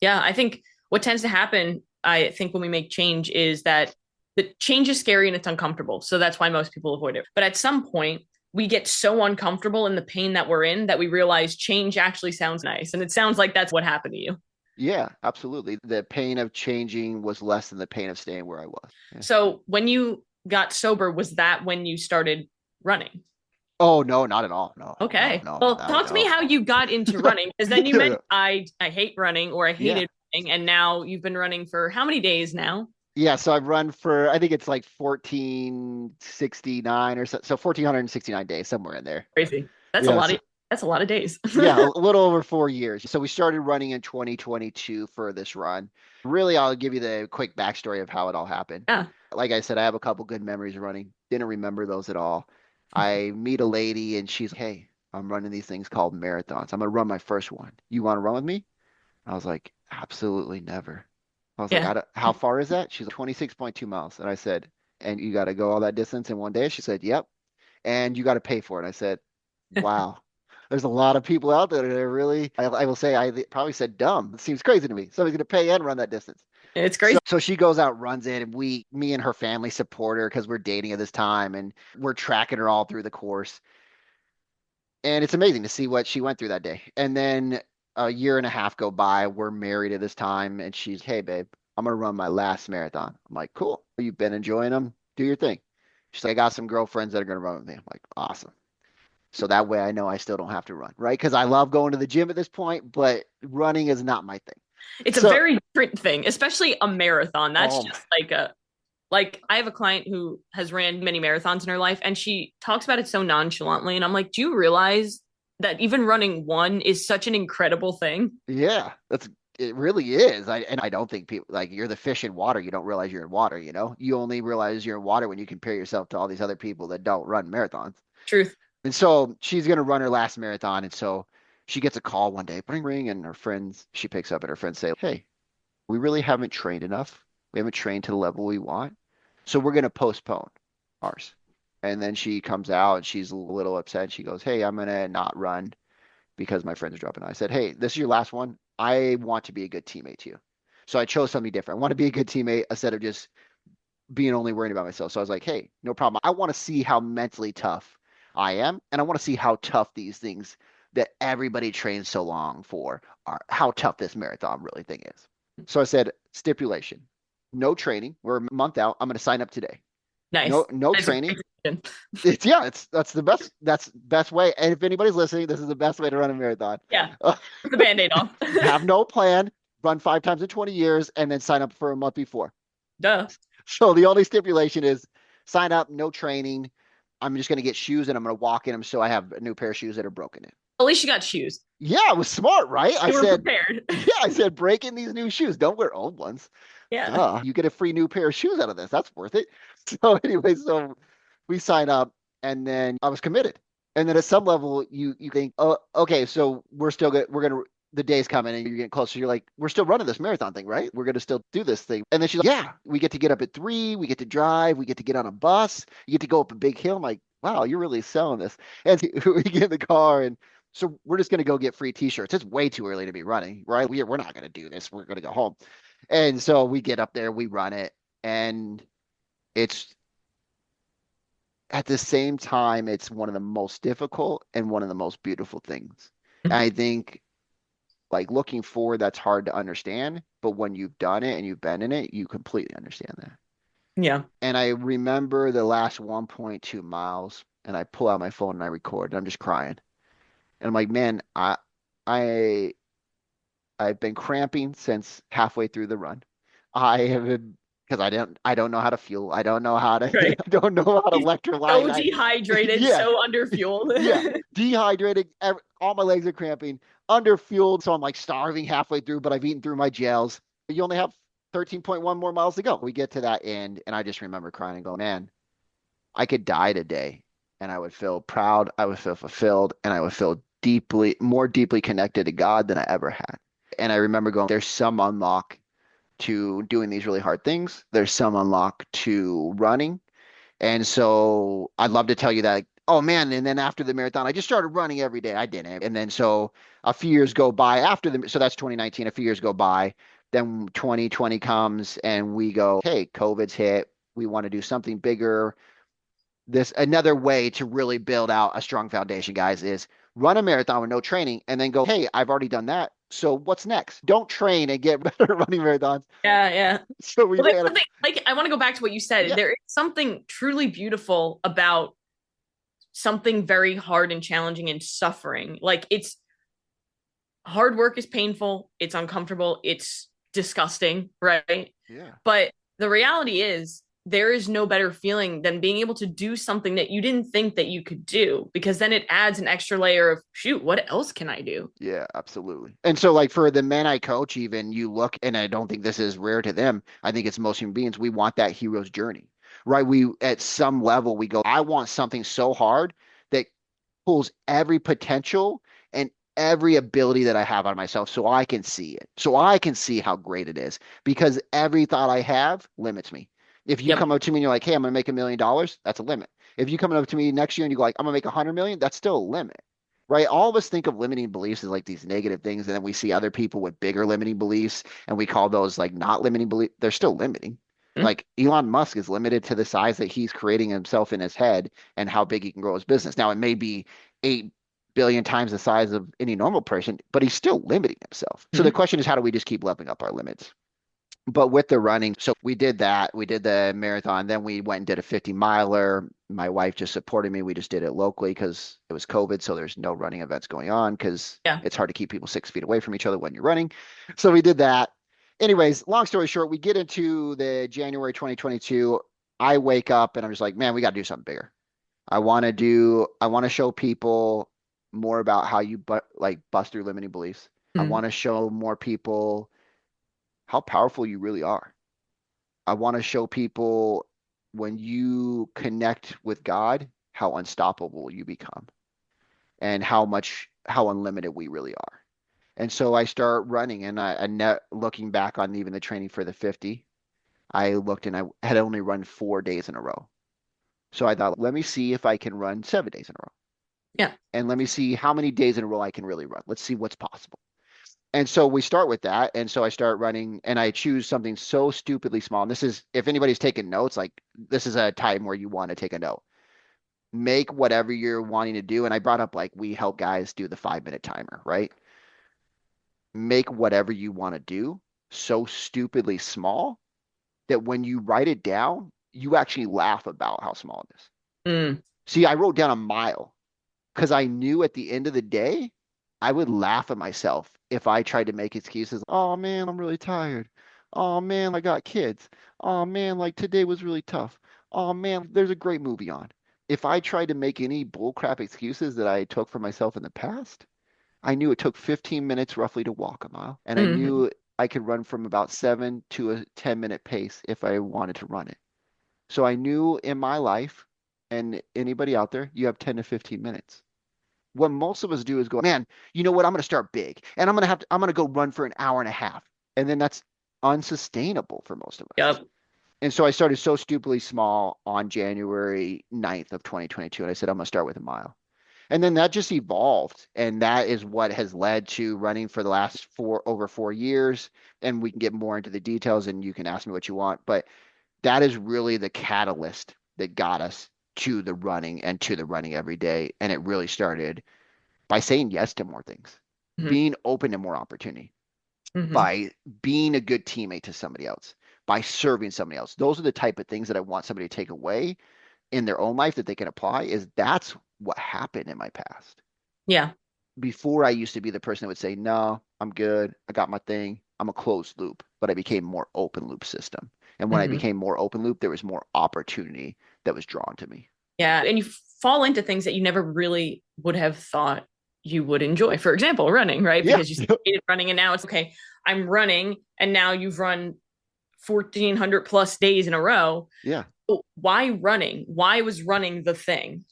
[SPEAKER 1] Yeah, I think what tends to happen, I think, when we make change is that the change is scary and it's uncomfortable. So that's why most people avoid it. But at some point, we get so uncomfortable in the pain that we're in that we realize change actually sounds nice. And it sounds like that's what happened to you.
[SPEAKER 2] Yeah, absolutely. The pain of changing was less than the pain of staying where I was. Yeah.
[SPEAKER 1] So when you got sober, was that when you started running?
[SPEAKER 2] Oh no, not at all. No, no,
[SPEAKER 1] Okay.
[SPEAKER 2] no,
[SPEAKER 1] Well,
[SPEAKER 2] no,
[SPEAKER 1] talk to me
[SPEAKER 2] no.
[SPEAKER 1] how you got into running, because then you
[SPEAKER 2] Yeah, yeah.
[SPEAKER 1] mentioned I hate running or I
[SPEAKER 2] Yeah.
[SPEAKER 1] hated running, and now you've been running for how many days now?
[SPEAKER 2] Yeah, so I've run for I think it's like 1469 or so, 1469 days somewhere in there.
[SPEAKER 1] Crazy. That's a
[SPEAKER 2] Yeah,
[SPEAKER 1] lot
[SPEAKER 2] so
[SPEAKER 1] of that's a lot of days.
[SPEAKER 2] yeah, a little over 4 years. So we started running in 2022 for this run. Really, I'll give you the quick backstory of how it all happened.
[SPEAKER 1] Yeah.
[SPEAKER 2] Like I said, I have a couple good memories of running. Didn't remember those at all. I meet a lady and she's, hey, I'm running these things called marathons. I'm gonna run my first one. You want to run with me? I was like, absolutely never. I was like,
[SPEAKER 1] Yeah.
[SPEAKER 2] how far is that? She's like, 26.2 miles. And I said, and you got to go all that distance in one day? She said, yep. And you got to pay for it. I said, wow. There's a lot of people out there that are really, I will say, I probably said dumb. It seems crazy to me. Somebody's going to pay and run that distance.
[SPEAKER 1] It's
[SPEAKER 2] So,
[SPEAKER 1] crazy.
[SPEAKER 2] so she goes out, runs it, and me and her family support her because we're dating at this time and we're tracking her all through the course. And it's amazing to see what she went through that day. And then a year and a half go by. We're married at this time, and she's, hey, babe, I'm gonna run my last marathon. I'm like, cool. You've been enjoying them. Do your thing. She's like, I got some girlfriends that are gonna run with me. I'm like, awesome. So that way I know I still don't have to run, right? Because I love going to the gym at this point, but running is not my thing.
[SPEAKER 1] It's a
[SPEAKER 2] So,
[SPEAKER 1] very different thing, especially a marathon. That's
[SPEAKER 2] oh,
[SPEAKER 1] just like I have a client who has ran many marathons in her life and she talks about it so nonchalantly, and I'm like, do you realize that even running one is such an incredible thing?
[SPEAKER 2] yeah, it really is. I don't think people like you're the fish in water. You don't realize you're in water, you know? You only realize you're in water when you compare yourself to all these other people that don't run marathons.
[SPEAKER 1] Truth.
[SPEAKER 2] And so she's gonna run her last marathon, and so she gets a call one day, ring ring, and her friends, she picks up and her friends say, hey, we really haven't trained enough. We haven't trained to the level we want. So we're gonna postpone ours. And then she comes out and she's a little upset. She goes, hey, I'm gonna not run because my friends are dropping out. I said, hey, this is your last one. I want to be a good teammate to you. So I chose something different. I want to be a good teammate instead of just being only worried about myself. So I was like, hey, no problem. I want to see how mentally tough I am. And I want to see how tough these things that everybody trains so long for are, how tough this marathon really thing is. So I said, stipulation, no training. We're a month out. I'm going to sign up today.
[SPEAKER 1] Nice.
[SPEAKER 2] No
[SPEAKER 1] That's a
[SPEAKER 2] training.
[SPEAKER 1] great decision.
[SPEAKER 2] That's the best way. And if anybody's listening, this is the best way to run a marathon.
[SPEAKER 1] Yeah. Put the band-aid off.
[SPEAKER 2] Have no plan, run 5 times in 20 years, and then sign up for a month before.
[SPEAKER 1] Duh.
[SPEAKER 2] So the only stipulation is sign up, no training. I'm just going to get shoes and I'm going to walk in them so I have a new pair of shoes that are broken in.
[SPEAKER 1] At least you got shoes.
[SPEAKER 2] Yeah, it was smart, right?
[SPEAKER 1] You were prepared.
[SPEAKER 2] Yeah, I said, break in these new shoes. Don't wear old ones.
[SPEAKER 1] Yeah.
[SPEAKER 2] Duh. You get a free new pair of shoes out of this. That's worth it. So anyway, so we sign up and then I was committed. And then at some level you think, oh, okay, so we're still good. We're gonna the day's coming and you're getting closer. You're like, we're still running this marathon thing, right? We're gonna still do this thing. And then she's like, yeah, we get to get up at 3, we get to drive, we get to get on a bus, you get to go up a big hill. I'm like, wow, you're really selling this. And we get in the car and so we're just going to go get free t-shirts. It's way too early to be running, right? We're not going to do this. We're going to go home. And so we get up there, we run it, and it's at the same time, it's one of the most difficult and one of the most beautiful things. And I think like looking forward, that's hard to understand, but when you've done it and you've been in it, you completely understand that.
[SPEAKER 1] Yeah.
[SPEAKER 2] And I remember the last 1.2 miles, and I pull out my phone and I record, and I'm just crying. And I'm like, man, I I've been cramping since halfway through the run. I have been because I don't know how to fuel. I don't know how to
[SPEAKER 1] Right.
[SPEAKER 2] I don't know how to
[SPEAKER 1] He's so
[SPEAKER 2] electrolyte.
[SPEAKER 1] dehydrated,
[SPEAKER 2] Yeah,
[SPEAKER 1] so underfueled.
[SPEAKER 2] yeah, dehydrated. All my legs are cramping, underfueled. So I'm like starving halfway through, but I've eaten through my gels. You only have 13.1 more miles to go. We get to that end, and I just remember crying and going, man, I could die today, and I would feel proud, I would feel fulfilled, and I would feel more deeply connected to God than I ever had. And I remember going, there's some unlock to doing these really hard things. There's some unlock to running. And so I'd love to tell you that, like, oh man, and then after the marathon, I just started running every day. I didn't. And then so a few years go by after so that's 2019, a few years go by. Then 2020 comes and we go, hey, COVID's hit. We want to do something bigger. This another way to really build out a strong foundation, guys, is run a marathon with no training and then go, hey, I've already done that. So what's next? Don't train and get better at running marathons.
[SPEAKER 1] Yeah, yeah.
[SPEAKER 2] So we
[SPEAKER 1] Well, there's
[SPEAKER 2] ran
[SPEAKER 1] something like I want to go back to what you said.
[SPEAKER 2] yeah,
[SPEAKER 1] There is something truly beautiful about something very hard and challenging and suffering. Like it's hard work is painful, it's uncomfortable, it's disgusting, right?
[SPEAKER 2] yeah,
[SPEAKER 1] But the reality is there is no better feeling than being able to do something that you didn't think that you could do because then it adds an extra layer of shoot, what else can I do?
[SPEAKER 2] yeah, absolutely. And so like for the men I coach, even you look, and I don't think this is rare to them. I think it's most human beings. We want that hero's journey, right? We at some level we go, I want something so hard that pulls every potential and every ability that I have on myself so I can see it. So I can see how great it is because every thought I have limits me. If you
[SPEAKER 1] Yep.
[SPEAKER 2] come up to me and you're like, hey, I'm gonna make $1 million, that's a limit. If you come up to me next year and you go like, I'm gonna make 100 million, that's still a limit. Right? All of us think of limiting beliefs as like these negative things, and then we see other people with bigger limiting beliefs, and we call those like not limiting beliefs. They're still limiting.
[SPEAKER 1] Mm-hmm.
[SPEAKER 2] Like Elon Musk is limited to the size that he's creating himself in his head and how big he can grow his business. Now, it may be 8 billion times the size of any normal person, but he's still limiting himself. So the
[SPEAKER 1] Mm-hmm.
[SPEAKER 2] question is, how do we just keep leveling up our limits? But with the running, so we did that. We did the marathon. Then we went and did a 50 miler. My wife just supported me. We just did it locally because it was COVID. So there's no running events going on because
[SPEAKER 1] Yeah.
[SPEAKER 2] it's hard to keep people 6 feet away from each other when you're running. So we did that. Anyways, long story short, we get into the January 2022. I wake up and I'm just like, man, we got to do something bigger. I want to show people more about how you like bust through limiting beliefs. I
[SPEAKER 1] Mm-hmm.
[SPEAKER 2] want to show more people how powerful you really are. I want to show people when you connect with God, how unstoppable you become and how unlimited we really are. And so I start running and looking back on even the training for the 50, I looked and I had only run 4 days in a row. So I thought, let me see if I can run 7 days in a row.
[SPEAKER 1] Yeah.
[SPEAKER 2] And let me see how many days in a row I can really run. Let's see what's possible. And so we start with that. And so I start running and I choose something so stupidly small. And this is, if anybody's taking notes, like this is a time where you want to take a note. Make whatever you're wanting to do. And I brought up like we help guys do the 5 minute timer, right? Make whatever you want to do so stupidly small that when you write it down, you actually laugh about how small it is.
[SPEAKER 1] Mm.
[SPEAKER 2] See, I wrote down a mile because I knew at the end of the day, I would laugh at myself if I tried to make excuses. Oh man, I'm really tired. Oh man, I got kids. Oh man, like today was really tough. Oh man, there's a great movie on. If I tried to make any bullcrap excuses that I took for myself in the past, I knew it took 15 minutes roughly to walk a mile. And I
[SPEAKER 1] Mm-hmm.
[SPEAKER 2] knew I could run from about 7 to a 10 minute pace if I wanted to run it. So I knew in my life, and anybody out there, you have 10 to 15 minutes. What most of us do is go, man, you know what? I'm going to start big and I'm going to go run for an hour and a half. And then that's unsustainable for most of us.
[SPEAKER 1] Yep.
[SPEAKER 2] And so I started so stupidly small on January 9th of 2022. And I said, I'm going to start with a mile. And then that just evolved. And that is what has led to running for the last over 4 years. And we can get more into the details and you can ask me what you want. But that is really the catalyst that got us to the running and to the running every day. And it really started by saying yes to more things,
[SPEAKER 1] Hmm.
[SPEAKER 2] being open to more opportunity,
[SPEAKER 1] Hmm.
[SPEAKER 2] by being a good teammate to somebody else, by serving somebody else. Those are the type of things that I want somebody to take away in their own life that they can apply. Is that's what happened in my past.
[SPEAKER 1] Yeah.
[SPEAKER 2] Before I used to be the person that would say, no, I'm good. I got my thing. I'm a closed loop, but I became more open loop system. And when I
[SPEAKER 1] Hmm.
[SPEAKER 2] became more open loop, there was more opportunity that was drawn to me.
[SPEAKER 1] Yeah. And you fall into things that you never really would have thought you would enjoy. For example, running, right?
[SPEAKER 2] Yeah.
[SPEAKER 1] Because you started running and now it's okay, I'm running. And now you've run 1,400 plus days in a row.
[SPEAKER 2] Yeah.
[SPEAKER 1] Why running? Why was running the thing?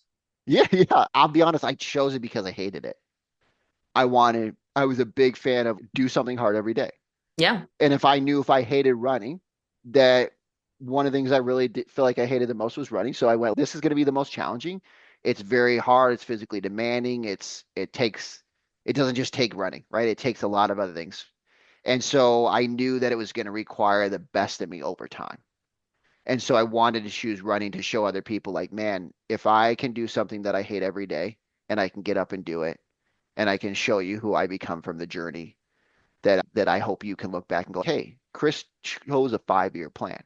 [SPEAKER 2] Yeah. Yeah. I'll be honest. I chose it because I hated it. I was a big fan of do something hard every day.
[SPEAKER 1] Yeah.
[SPEAKER 2] And if I knew if I hated running, that one of the things I really did feel like I hated the most was running. So I went, this is going to be the most challenging. It's very hard. It's physically demanding. It doesn't just take running, right? It takes a lot of other things. And so I knew that it was going to require the best of me over time. And so I wanted to choose running to show other people like, man, if I can do something that I hate every day and I can get up and do it and I can show you who I become from the journey, that I hope you can look back and go, hey, Chris chose a 5 year plan.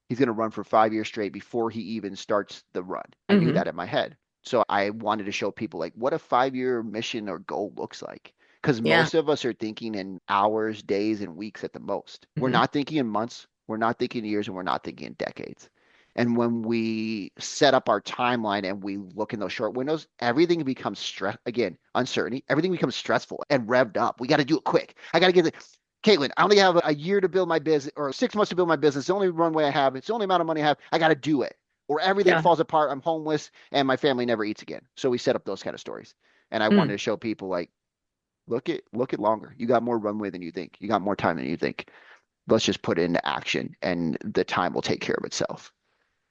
[SPEAKER 2] He's going to run for 5 years straight before he even starts the run. I knew
[SPEAKER 1] Hmm.
[SPEAKER 2] that in my head. So I wanted to show people like what a 5 year mission or goal looks like. Because
[SPEAKER 1] Yeah.
[SPEAKER 2] most of us are thinking in hours, days, and weeks at the most. We're
[SPEAKER 1] Hmm.
[SPEAKER 2] not thinking in months, we're not thinking in years, and we're not thinking in decades. And when we set up our timeline and we look in those short windows, everything becomes stress again, uncertainty. Everything becomes stressful and revved up. We got to do it quick. I got to get it. Caitlin, I only have a year to build my business or 6 months to build my business. It's the only runway I have. It's the only amount of money I have. I got to do it. Or everything
[SPEAKER 1] Yeah.
[SPEAKER 2] falls apart. I'm homeless and my family never eats again. So we set up those kind of stories. And I wanted
[SPEAKER 1] Mm.
[SPEAKER 2] to show people like, look at longer. You got more runway than you think. You got more time than you think. Let's just put it into action and the time will take care of itself.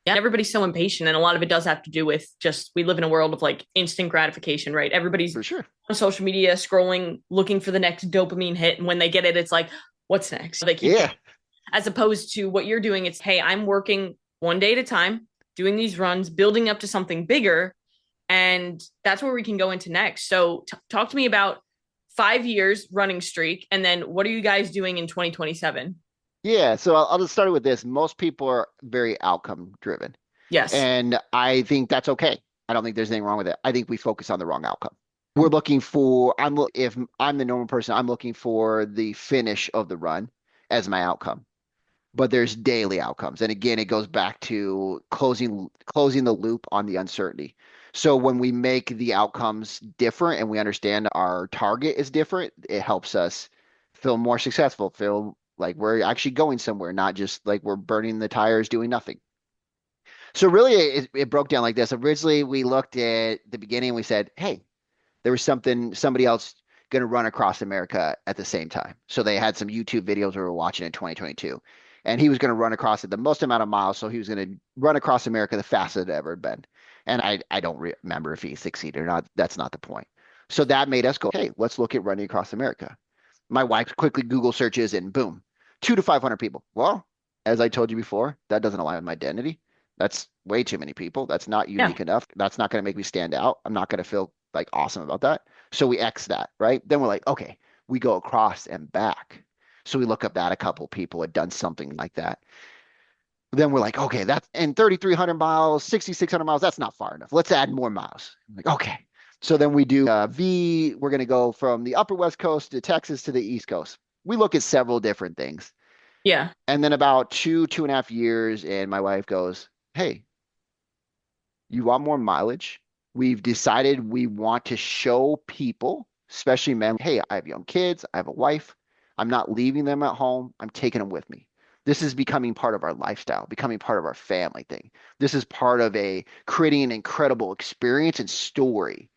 [SPEAKER 1] Yeah. Everybody's so impatient. And a lot of it does have to do with just we live in a world of like instant gratification, right? Everybody's
[SPEAKER 2] For sure.
[SPEAKER 1] on social media scrolling, looking for the next dopamine hit. And when they get it, it's like, what's next? They keep
[SPEAKER 2] Yeah.
[SPEAKER 1] going. As opposed to what you're doing, it's, hey, I'm working one day at a time, doing these runs, building up to something bigger. And that's where we can go into next. So talk to me about 5 years running streak. And then what are you guys doing in 2027?
[SPEAKER 2] Yeah. So I'll just start with this. Most people are very outcome driven.
[SPEAKER 1] Yes.
[SPEAKER 2] And I think that's okay. I don't think there's anything wrong with it. I think we focus on the wrong outcome. We're looking for, if I'm the normal person, I'm looking for the finish of the run as my outcome. But there's daily outcomes. And again, it goes back to closing the loop on the uncertainty. So when we make the outcomes different and we understand our target is different, it helps us feel more successful, feel like we're actually going somewhere, not just like we're burning the tires doing nothing. So really, it broke down like this. Originally, we looked at the beginning. We said, "Hey, there was somebody else going to run across America at the same time." So they had some YouTube videos we were watching in 2022, and he was going to run across it the most amount of miles. So he was going to run across America the fastest it ever had been. And I don't remember if he succeeded or not. That's not the point. So that made us go, "Hey, let's look at running across America." My wife quickly Google searches and boom, 2 to 500 people. Well, as I told you before, that doesn't align with my identity. That's way too many people. That's not
[SPEAKER 1] Yeah.
[SPEAKER 2] unique enough. That's not going to make me stand out. I'm not going to feel like awesome about that. So we X that, right? Then we're like, okay, we go across and back. So we look up that a couple people had done something like that. Then we're like, okay, that's in 3,300 miles, 6,600 miles. That's not far enough. Let's add more miles. I'm like, okay. So then we do V. We're going to go from the upper West Coast to Texas to the East Coast. We look at several different things.
[SPEAKER 1] Yeah.
[SPEAKER 2] And then about 2.5 years, and my wife goes, hey, you want more mileage? We've decided we want to show people, especially men, hey, I have young kids, I have a wife. I'm not leaving them at home. I'm taking them with me. This is becoming part of our lifestyle, becoming part of our family thing. This is part of a creating an incredible experience and story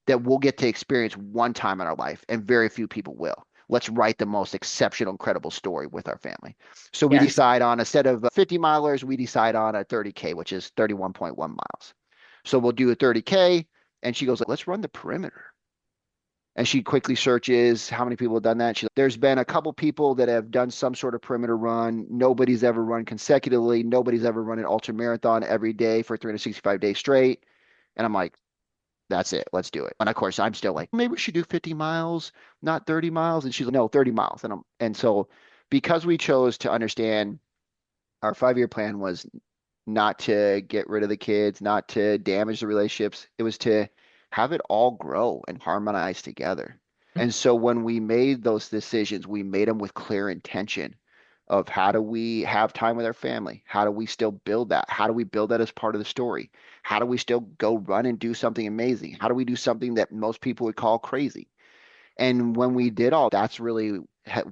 [SPEAKER 2] that we'll get to experience one time in our life, and very few people will. let's write the most exceptional, incredible story with our family. So we
[SPEAKER 1] Yes.
[SPEAKER 2] decide on, instead of 50 milers, we decide on a 30K, which is 31.1 miles. So we'll do a 30K. And she goes, let's run the perimeter. And she quickly searches how many people have done that. There's been a couple people that have done some sort of perimeter run. Nobody's ever run consecutively. Nobody's ever run an ultra marathon every day for 365 days straight. And I'm like, that's it. Let's do it. And of course, I'm still like, maybe we should do 50 miles, not 30 miles. And she's like, no, 30 miles. And so because we chose to understand our 5-year plan was not to get rid of the kids, not to damage the relationships. It was to have it all grow and harmonize together. And so when we made those decisions, we made them with clear intention of how do we have time with our family? How do we still build that? How do we build that as part of the story? How do we still go run and do something amazing? How do we do something that most people would call crazy? And when we did all, that's really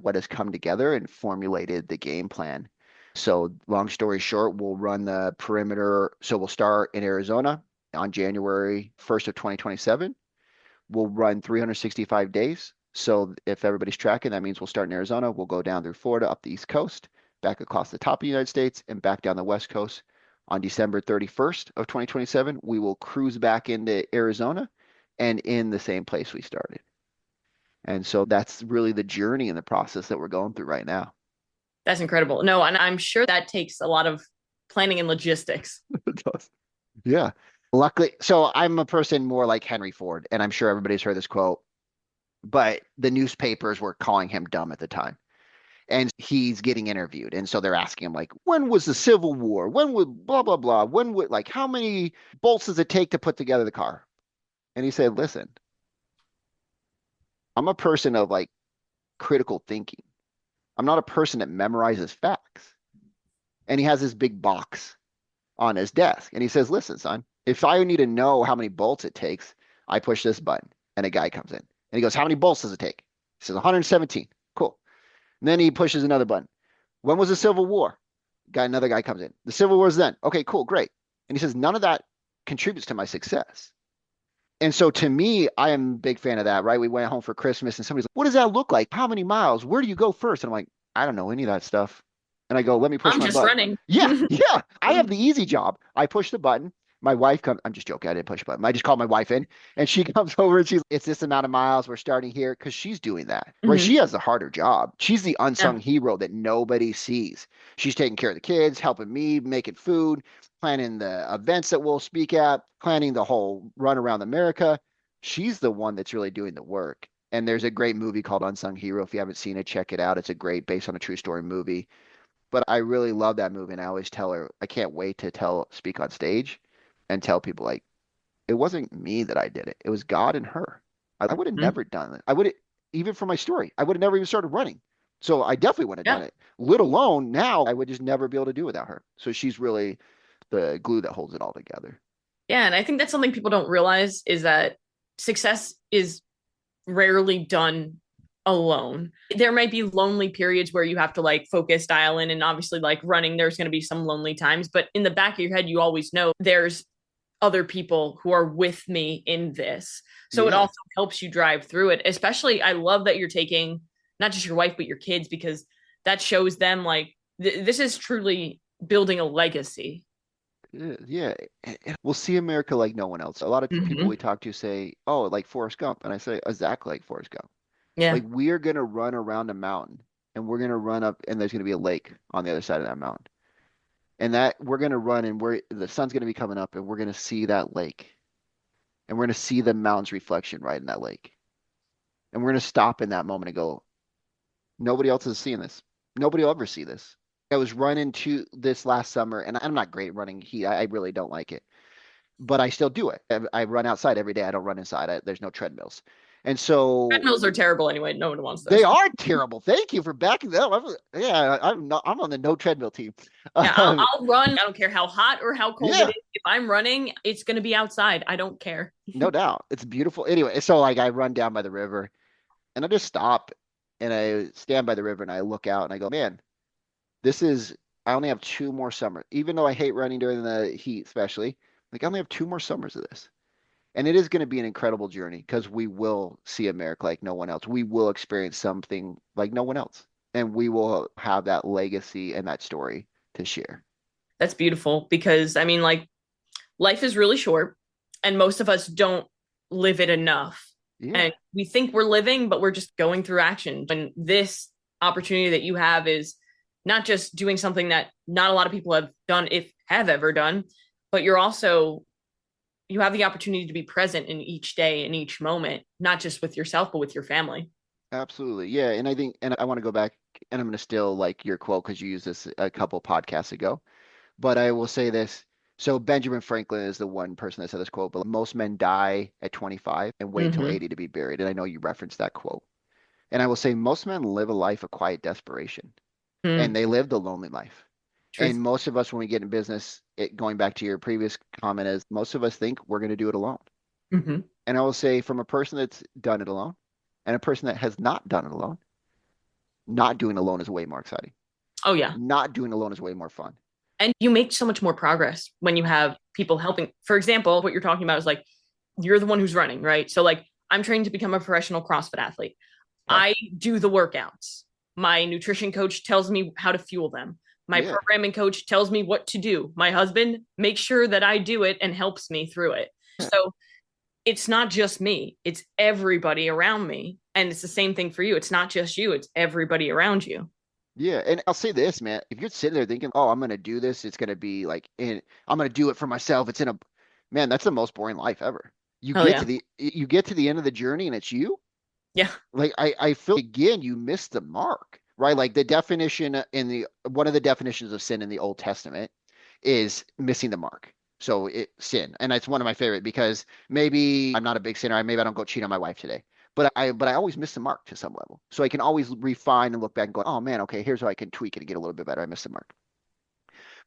[SPEAKER 2] what has come together and formulated the game plan. So, long story short, we'll run the perimeter. So, we'll start in Arizona on January 1st of 2027. We'll run 365 days. So, if everybody's tracking, that means we'll start in Arizona. We'll go down through Florida, up the East Coast, back across the top of the United States, and back down the West Coast. On December 31st of 2027, we will cruise back into Arizona and in the same place we started. And so that's really the journey and the process that we're going through right now.
[SPEAKER 1] That's incredible. No, and I'm sure that takes a lot of planning and logistics.
[SPEAKER 2] It does. Yeah. Luckily, so I'm a person more like Henry Ford, and I'm sure everybody's heard this quote, but the newspapers were calling him dumb at the time. And he's getting interviewed. And so they're asking him, like, when was the Civil War? When would blah, blah, blah? When would, like, how many bolts does it take to put together the car? And he said, listen, I'm a person of like critical thinking. I'm not a person that memorizes facts. And he has this big box on his desk. And he says, listen, son, if I need to know how many bolts it takes, I push this button and a guy comes in. And he goes, how many bolts does it take? He says, 117. Cool. And then he pushes another button. When was the Civil War? Another guy comes in. The Civil War's then. Okay, cool, great. And he says, none of that contributes to my success. And so to me, I am a big fan of that, right? We went home for Christmas and somebody's like, what does that look like? How many miles? Where do you go first? And I'm like, I don't know any of that stuff. And I go, let me push
[SPEAKER 1] I'm
[SPEAKER 2] my
[SPEAKER 1] just
[SPEAKER 2] button.
[SPEAKER 1] running.
[SPEAKER 2] Yeah, yeah. I have the easy job. I push the button. My wife comes, I'm just joking. I didn't push the button. I just called my wife in and she comes over and she's, it's this amount of miles. We're starting here because she's doing that, right?
[SPEAKER 1] Mhm.
[SPEAKER 2] She has the harder job. She's the
[SPEAKER 1] Yeah.
[SPEAKER 2] unsung hero that nobody sees. She's taking care of the kids, helping me, making food, planning the events that we'll speak at, planning the whole run around America. She's the one that's really doing the work. And there's a great movie called Unsung Hero. If you haven't seen it, check it out. It's a great, based on a true story movie. But I really love that movie, and I always tell her I can't wait to speak on stage and tell people like it wasn't me that I did it. It was God and her. I would have
[SPEAKER 1] Mhm.
[SPEAKER 2] never done it. I would have even for my story, I would have never even started running. So I definitely wouldn't have
[SPEAKER 1] Yeah.
[SPEAKER 2] done it. Let alone now I would just never be able to do without her. So she's really the glue that holds it all together.
[SPEAKER 1] Yeah, and I think that's something people don't realize is that success is rarely done alone. There might be lonely periods where you have to like focus, dial in, and obviously, like running, there's going to be some lonely times. But in the back of your head, you always know there's other people who are with me in this. So it
[SPEAKER 2] Yeah.
[SPEAKER 1] also helps you drive through it. Especially, I love that you're taking not just your wife, but your kids, because that shows them like this is truly building a legacy.
[SPEAKER 2] Yeah. We'll see America like no one else. A lot of people
[SPEAKER 1] Mm-hmm.
[SPEAKER 2] we talk to say, "Oh, like Forrest Gump," and I say, "Exactly like Forrest Gump."
[SPEAKER 1] Yeah.
[SPEAKER 2] Like we are gonna run around a mountain, and we're gonna run up, and there's gonna be a lake on the other side of that mountain, and that we're gonna run, and we're the sun's gonna be coming up, and we're gonna see that lake, and we're gonna see the mountain's reflection right in that lake, and we're gonna stop in that moment and go, nobody else is seeing this. Nobody will ever see this. I was running to this last summer, and I'm not great at running heat. I really don't like it, but I still do it. I run outside every day. I don't run inside. There's no treadmills. And so
[SPEAKER 1] Treadmills are terrible anyway. No one wants
[SPEAKER 2] they
[SPEAKER 1] those.
[SPEAKER 2] are terrible. Thank you for backing that up. Yeah, I'm not, I'm on the no treadmill team.
[SPEAKER 1] Yeah, I'll,
[SPEAKER 2] Um,
[SPEAKER 1] I'll run. I don't care how hot or how cold it
[SPEAKER 2] yeah,
[SPEAKER 1] is. If I'm running, it's going to be outside. I don't care.
[SPEAKER 2] no doubt. It's beautiful. Anyway, so like I run down by the river and I just stop and I stand by the river and I look out and I go, man, this is, I only have 2 more summers. Even though I hate running during the heat, especially, like I only have 2 more summers of this. And it is going to be an incredible journey because we will see America like no one else. We will experience something like no one else. And we will have that legacy and that story to share.
[SPEAKER 1] That's beautiful because I mean, like, life is really short and most of us don't live it enough.
[SPEAKER 2] Yeah,
[SPEAKER 1] And we think we're living, but we're just going through action. And this opportunity that you have is not just doing something that not a lot of people have done, if have ever done, but you have the opportunity to be present in each day and each moment, not just with yourself, but with your family.
[SPEAKER 2] absolutely. Yeah. And I think, and I want to go back and I'm going to steal like your quote because you used this a couple podcasts ago. But I will say this. So Benjamin Franklin is the one person that said this quote, but most men die at 25 and wait until
[SPEAKER 1] Mm-hmm.
[SPEAKER 2] 80 to be buried. And I know you referenced that quote. And I will say most men live a life of quiet desperation and
[SPEAKER 1] Mm,
[SPEAKER 2] they live the lonely life.
[SPEAKER 1] truth.
[SPEAKER 2] And most of us, when we get in business, going back to your previous comment, is most of us think we're going to do it alone.
[SPEAKER 1] Mm-hmm.
[SPEAKER 2] And I will say, from a person that's done it alone and a person that has not done it alone, not doing alone is way more exciting.
[SPEAKER 1] Oh, yeah.
[SPEAKER 2] Not doing alone is way more fun.
[SPEAKER 1] And you make so much more progress when you have people helping. For example, what you're talking about is like you're the one who's running, right? So like I'm trained to become a professional CrossFit athlete.
[SPEAKER 2] Okay.
[SPEAKER 1] I do the workouts. My nutrition coach tells me how to fuel them. My
[SPEAKER 2] Yeah.
[SPEAKER 1] programming coach tells me what to do. My husband makes sure that I do it and helps me through it. So it's not just me, it's everybody around me. And it's the same thing for you. It's not just you, it's everybody around you.
[SPEAKER 2] Yeah. And I'll say this, man, if you're sitting there thinking, oh, I'm going to do this, it's going to be like, I'm going to do it for myself. It's in a, man, that's the most boring life ever.
[SPEAKER 1] Hell yeah.
[SPEAKER 2] You get to the end of the journey and it's you.
[SPEAKER 1] Yeah.
[SPEAKER 2] Like I feel again, you missed the mark, right? Like the definition in the one of the definitions of sin in the Old Testament is missing the mark. So it sin, and it's one of my favorite because maybe I'm not a big sinner. Maybe I don't go cheat on my wife today, but I always miss the mark to some level. So I can always refine and look back and go, oh man, okay, here's how I can tweak it and get a little bit better. I missed the mark.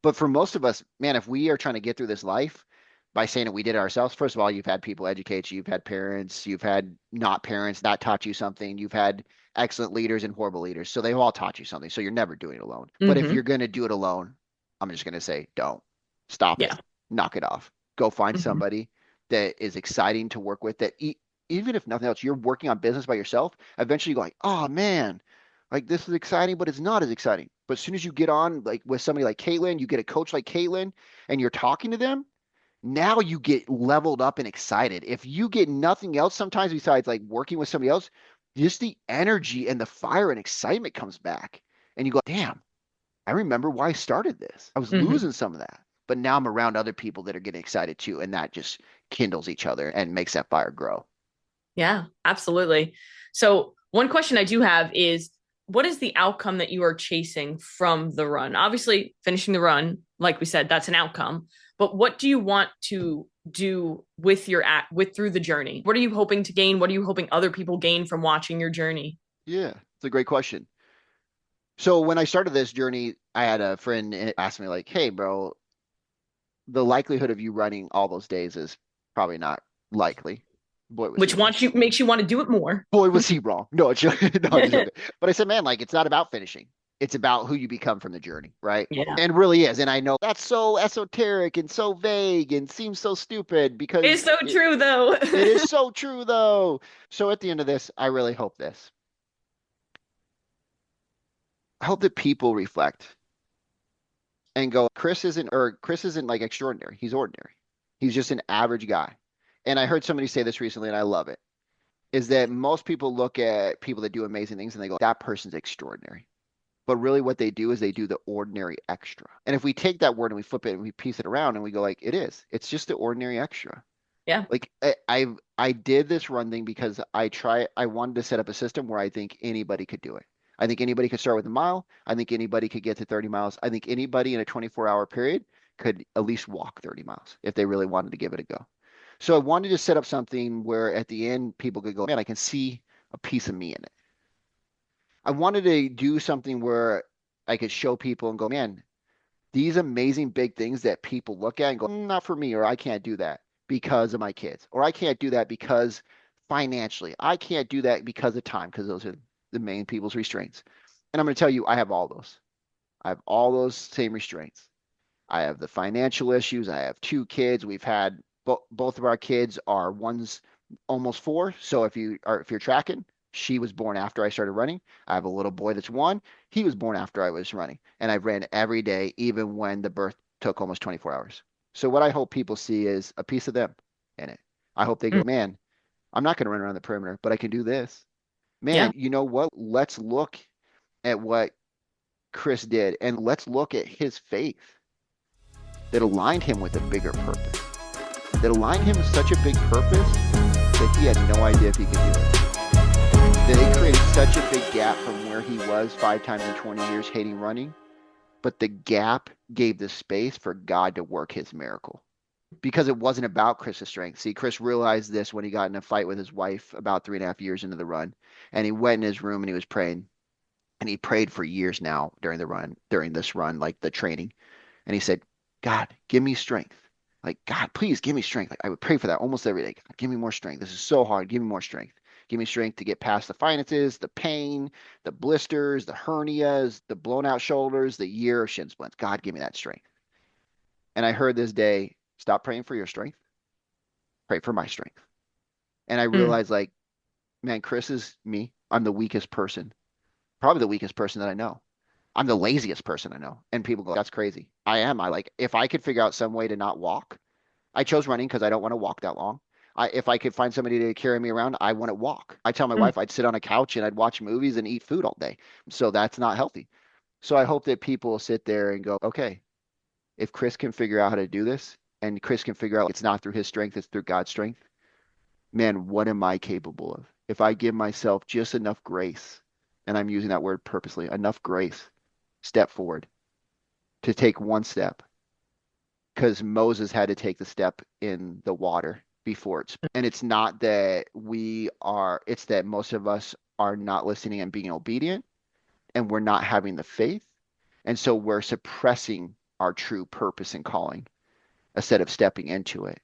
[SPEAKER 2] But for most of us, man, if we are trying to get through this life by saying that we did it ourselves, first of all, you've had people educate you, you've had parents, you've had not parents that taught you something, you've had excellent leaders and horrible leaders. So they've all taught you something. So you're never doing it alone. But if
[SPEAKER 1] Mm-hmm.
[SPEAKER 2] you're going to do it alone, I'm just going to say, don't stop it,
[SPEAKER 1] Yeah.
[SPEAKER 2] knock it off. Go find
[SPEAKER 1] Mm-hmm.
[SPEAKER 2] somebody that is exciting to work with even if nothing else, you're working on business by yourself. Eventually you go like, oh man, like this is exciting, but it's not as exciting. But as soon as you get on like with somebody like Caitlin, you get a coach like Caitlin, and you're talking to them, now you get leveled up and excited. If you get nothing else, sometimes besides like working with somebody else, just the energy and the fire and excitement comes back, and you go, damn, I remember why I started this. I was
[SPEAKER 1] Mm-hmm.
[SPEAKER 2] losing some of that, but now I'm around other people that are getting excited too, and that just kindles each other and makes that fire grow.
[SPEAKER 1] Yeah, absolutely. So, one question I do have is what is the outcome that you are chasing from the run? Obviously, finishing the run, like we said, that's an outcome. But what do you want to do with your act with through the journey? What are you hoping to gain? What are you hoping other people gain from watching your journey?
[SPEAKER 2] Yeah, it's a great question. So when I started this journey, I had a friend ask me like, "Hey, bro, the likelihood of you running all those days is probably not likely." Boy, was he
[SPEAKER 1] Which
[SPEAKER 2] wrong.
[SPEAKER 1] wants you makes you want to do it more.
[SPEAKER 2] Boy, was he wrong. No, it's no, I'm just joking. But I said, man, like it's not about finishing. It's about who you become from the journey, right?
[SPEAKER 1] Yeah.
[SPEAKER 2] And really is. And I know that's so esoteric and so vague and seems so stupid
[SPEAKER 1] It's
[SPEAKER 2] because
[SPEAKER 1] so true though.
[SPEAKER 2] it is so true though. So at the end of this, I really hope this. I hope that people reflect and go, Chris isn't like extraordinary. He's ordinary. He's just an average guy. And I heard somebody say this recently, and I love it, is that most people look at people that do amazing things and they go, that person's extraordinary. But really what they do is they do the ordinary extra. And if we take that word and we flip it and we piece it around and we go like, it is. It's just the ordinary extra.
[SPEAKER 1] Yeah.
[SPEAKER 2] Like I did this run thing because I wanted to set up a system where I think anybody could do it. I think anybody could start with a mile. I think anybody could get to 30 miles. I think anybody in a 24-hour period could at least walk 30 miles if they really wanted to give it a go. So I wanted to set up something where at the end people could go, man, I can see a piece of me in it. I wanted to do something where I could show people and go, man, these amazing big things that people look at and go, not for me, or I can't do that because of my kids, or I can't do that because financially, I can't do that because of time, because those are the main people's restraints. And I'm going to tell you, I have all those. I have all those same restraints. I have the financial issues. I have two kids. We've had Both of our kids are one's almost 4. So if you're tracking, she was born after I started running. I have a little boy that's 1. He was born after I was running, and I ran every day, even when the birth took almost 24 hours. So what I hope people see is a piece of them in it. I hope they
[SPEAKER 1] Mm.
[SPEAKER 2] go, man, I'm not going to run around the perimeter, but I can do this.
[SPEAKER 1] Yeah.
[SPEAKER 2] Man, you know what? Let's look at what Chris did, and let's look at his faith that aligned him with a bigger purpose, that aligned him with such a big purpose that he had no idea if he could do it. That it created such a big gap from where he was 5 times in 20 years hating running, but the gap gave the space for God to work his miracle. Because it wasn't about Chris's strength. See, Chris realized this when he got in a fight with his wife about 3.5 years into the run. And he went in his room and he was praying. And he prayed for years now during this run, like the training. And he said, God, give me strength. Like, God, please give me strength. Like, I would pray for that almost every day. God, give me more strength. This is so hard. Give me more strength. Give me strength to get past the finances, the pain, the blisters, the hernias, the blown out shoulders, the year of shin splints. God, give me that strength. And I heard this day, stop praying for your strength. Pray for my strength. And I
[SPEAKER 1] Mm.
[SPEAKER 2] realized, like, man, Chris is me. I'm the weakest person, probably the weakest person that I know. I'm the laziest person I know. And people go, that's crazy. I am. If I could figure out some way to not walk, I chose running because I don't want to walk that long. If I could find somebody to carry me around, I want to walk. I tell my
[SPEAKER 1] Mm.
[SPEAKER 2] wife I'd sit on a couch and I'd watch movies and eat food all day. So that's not healthy. So I hope that people will sit there and go, okay, if Chris can figure out how to do this and Chris can figure out it's not through his strength, it's through God's strength, man, what am I capable of? If I give myself just enough grace, and I'm using that word purposely, enough grace, step forward to take one step, because Moses had to take the step in the water before and it's not that it's that most of us are not listening and being obedient, and we're not having the faith. And so we're suppressing our true purpose and calling instead of stepping into it.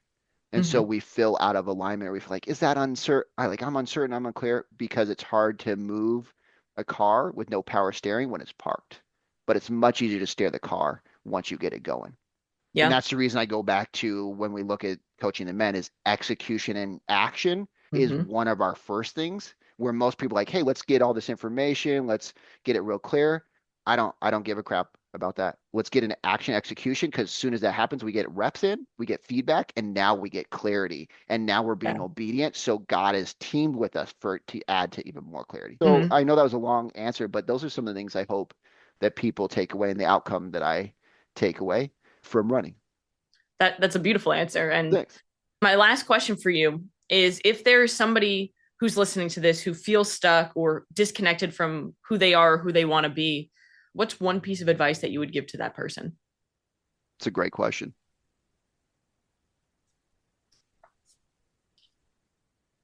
[SPEAKER 2] And so
[SPEAKER 1] Mhm.
[SPEAKER 2] we feel out of alignment. We feel like, is that uncertain? I'm uncertain, I'm unclear, because it's hard to move a car with no power steering when it's parked. But it's much easier to steer the car once you get it going. And
[SPEAKER 1] Yeah.
[SPEAKER 2] that's the reason I go back to when we look at coaching the men is execution and action is
[SPEAKER 1] Hmm.
[SPEAKER 2] one of our first things where most people are like, hey, let's get all this information, let's get it real clear. I don't give a crap about that. Let's get an action execution, because as soon as that happens, we get reps in, we get feedback, and now we get clarity. And now we're being
[SPEAKER 1] Yeah.
[SPEAKER 2] obedient. So God has teamed with us to add to even more clarity. So
[SPEAKER 1] Hmm.
[SPEAKER 2] I know that was a long answer, but those are some of the things I hope that people take away and the outcome that I take away from running.
[SPEAKER 1] That's a beautiful answer. And
[SPEAKER 2] Thanks.
[SPEAKER 1] my last question for you is, if there's somebody who's listening to this who feels stuck or disconnected from who they are, who they want to be, what's one piece of advice that you would give to that person?
[SPEAKER 2] It's a great question.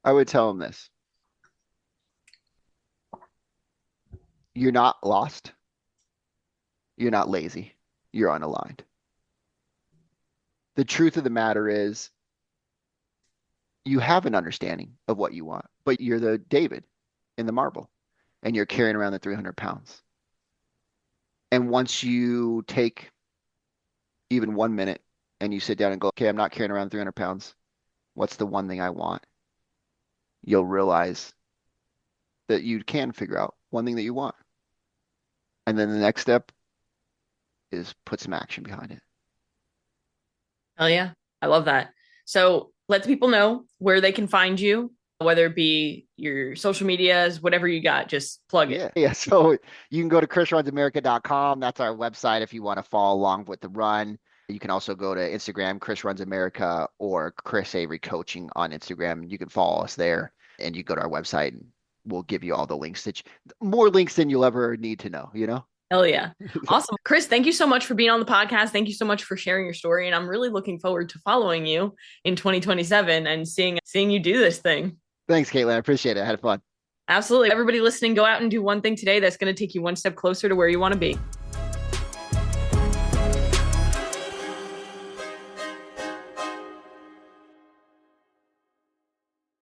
[SPEAKER 2] I would tell them this. You're not lost. You're not lazy. You're unaligned. The truth of the matter is you have an understanding of what you want, but you're the David in the marble and you're carrying around the 300 pounds. And once you take even 1 minute and you sit down and go, okay, I'm not carrying around 300 pounds. What's the one thing I want? You'll realize that you can figure out one thing that you want. And then the next step is put some action behind it.
[SPEAKER 1] Hell yeah. I love that. So let the people know where they can find you, whether it be your social medias, whatever you got, just plug it.
[SPEAKER 2] Yeah. So you can go to chrisrunsamerica.com. That's our website if you want to follow along with the run. You can also go to Instagram, Chris Runs America, or Chris Avery Coaching on Instagram. You can follow us there, and you go to our website, and we'll give you all the links more links than you'll ever need to know, you know?
[SPEAKER 1] Hell yeah. Awesome. Chris, thank you so much for being on the podcast. Thank you so much for sharing your story. And I'm really looking forward to following you in 2027 and seeing you do this thing.
[SPEAKER 2] Thanks, Caitlin. I appreciate it. I had fun.
[SPEAKER 1] Absolutely. Everybody listening, go out and do one thing today that's going to take you one step closer to where you want to be.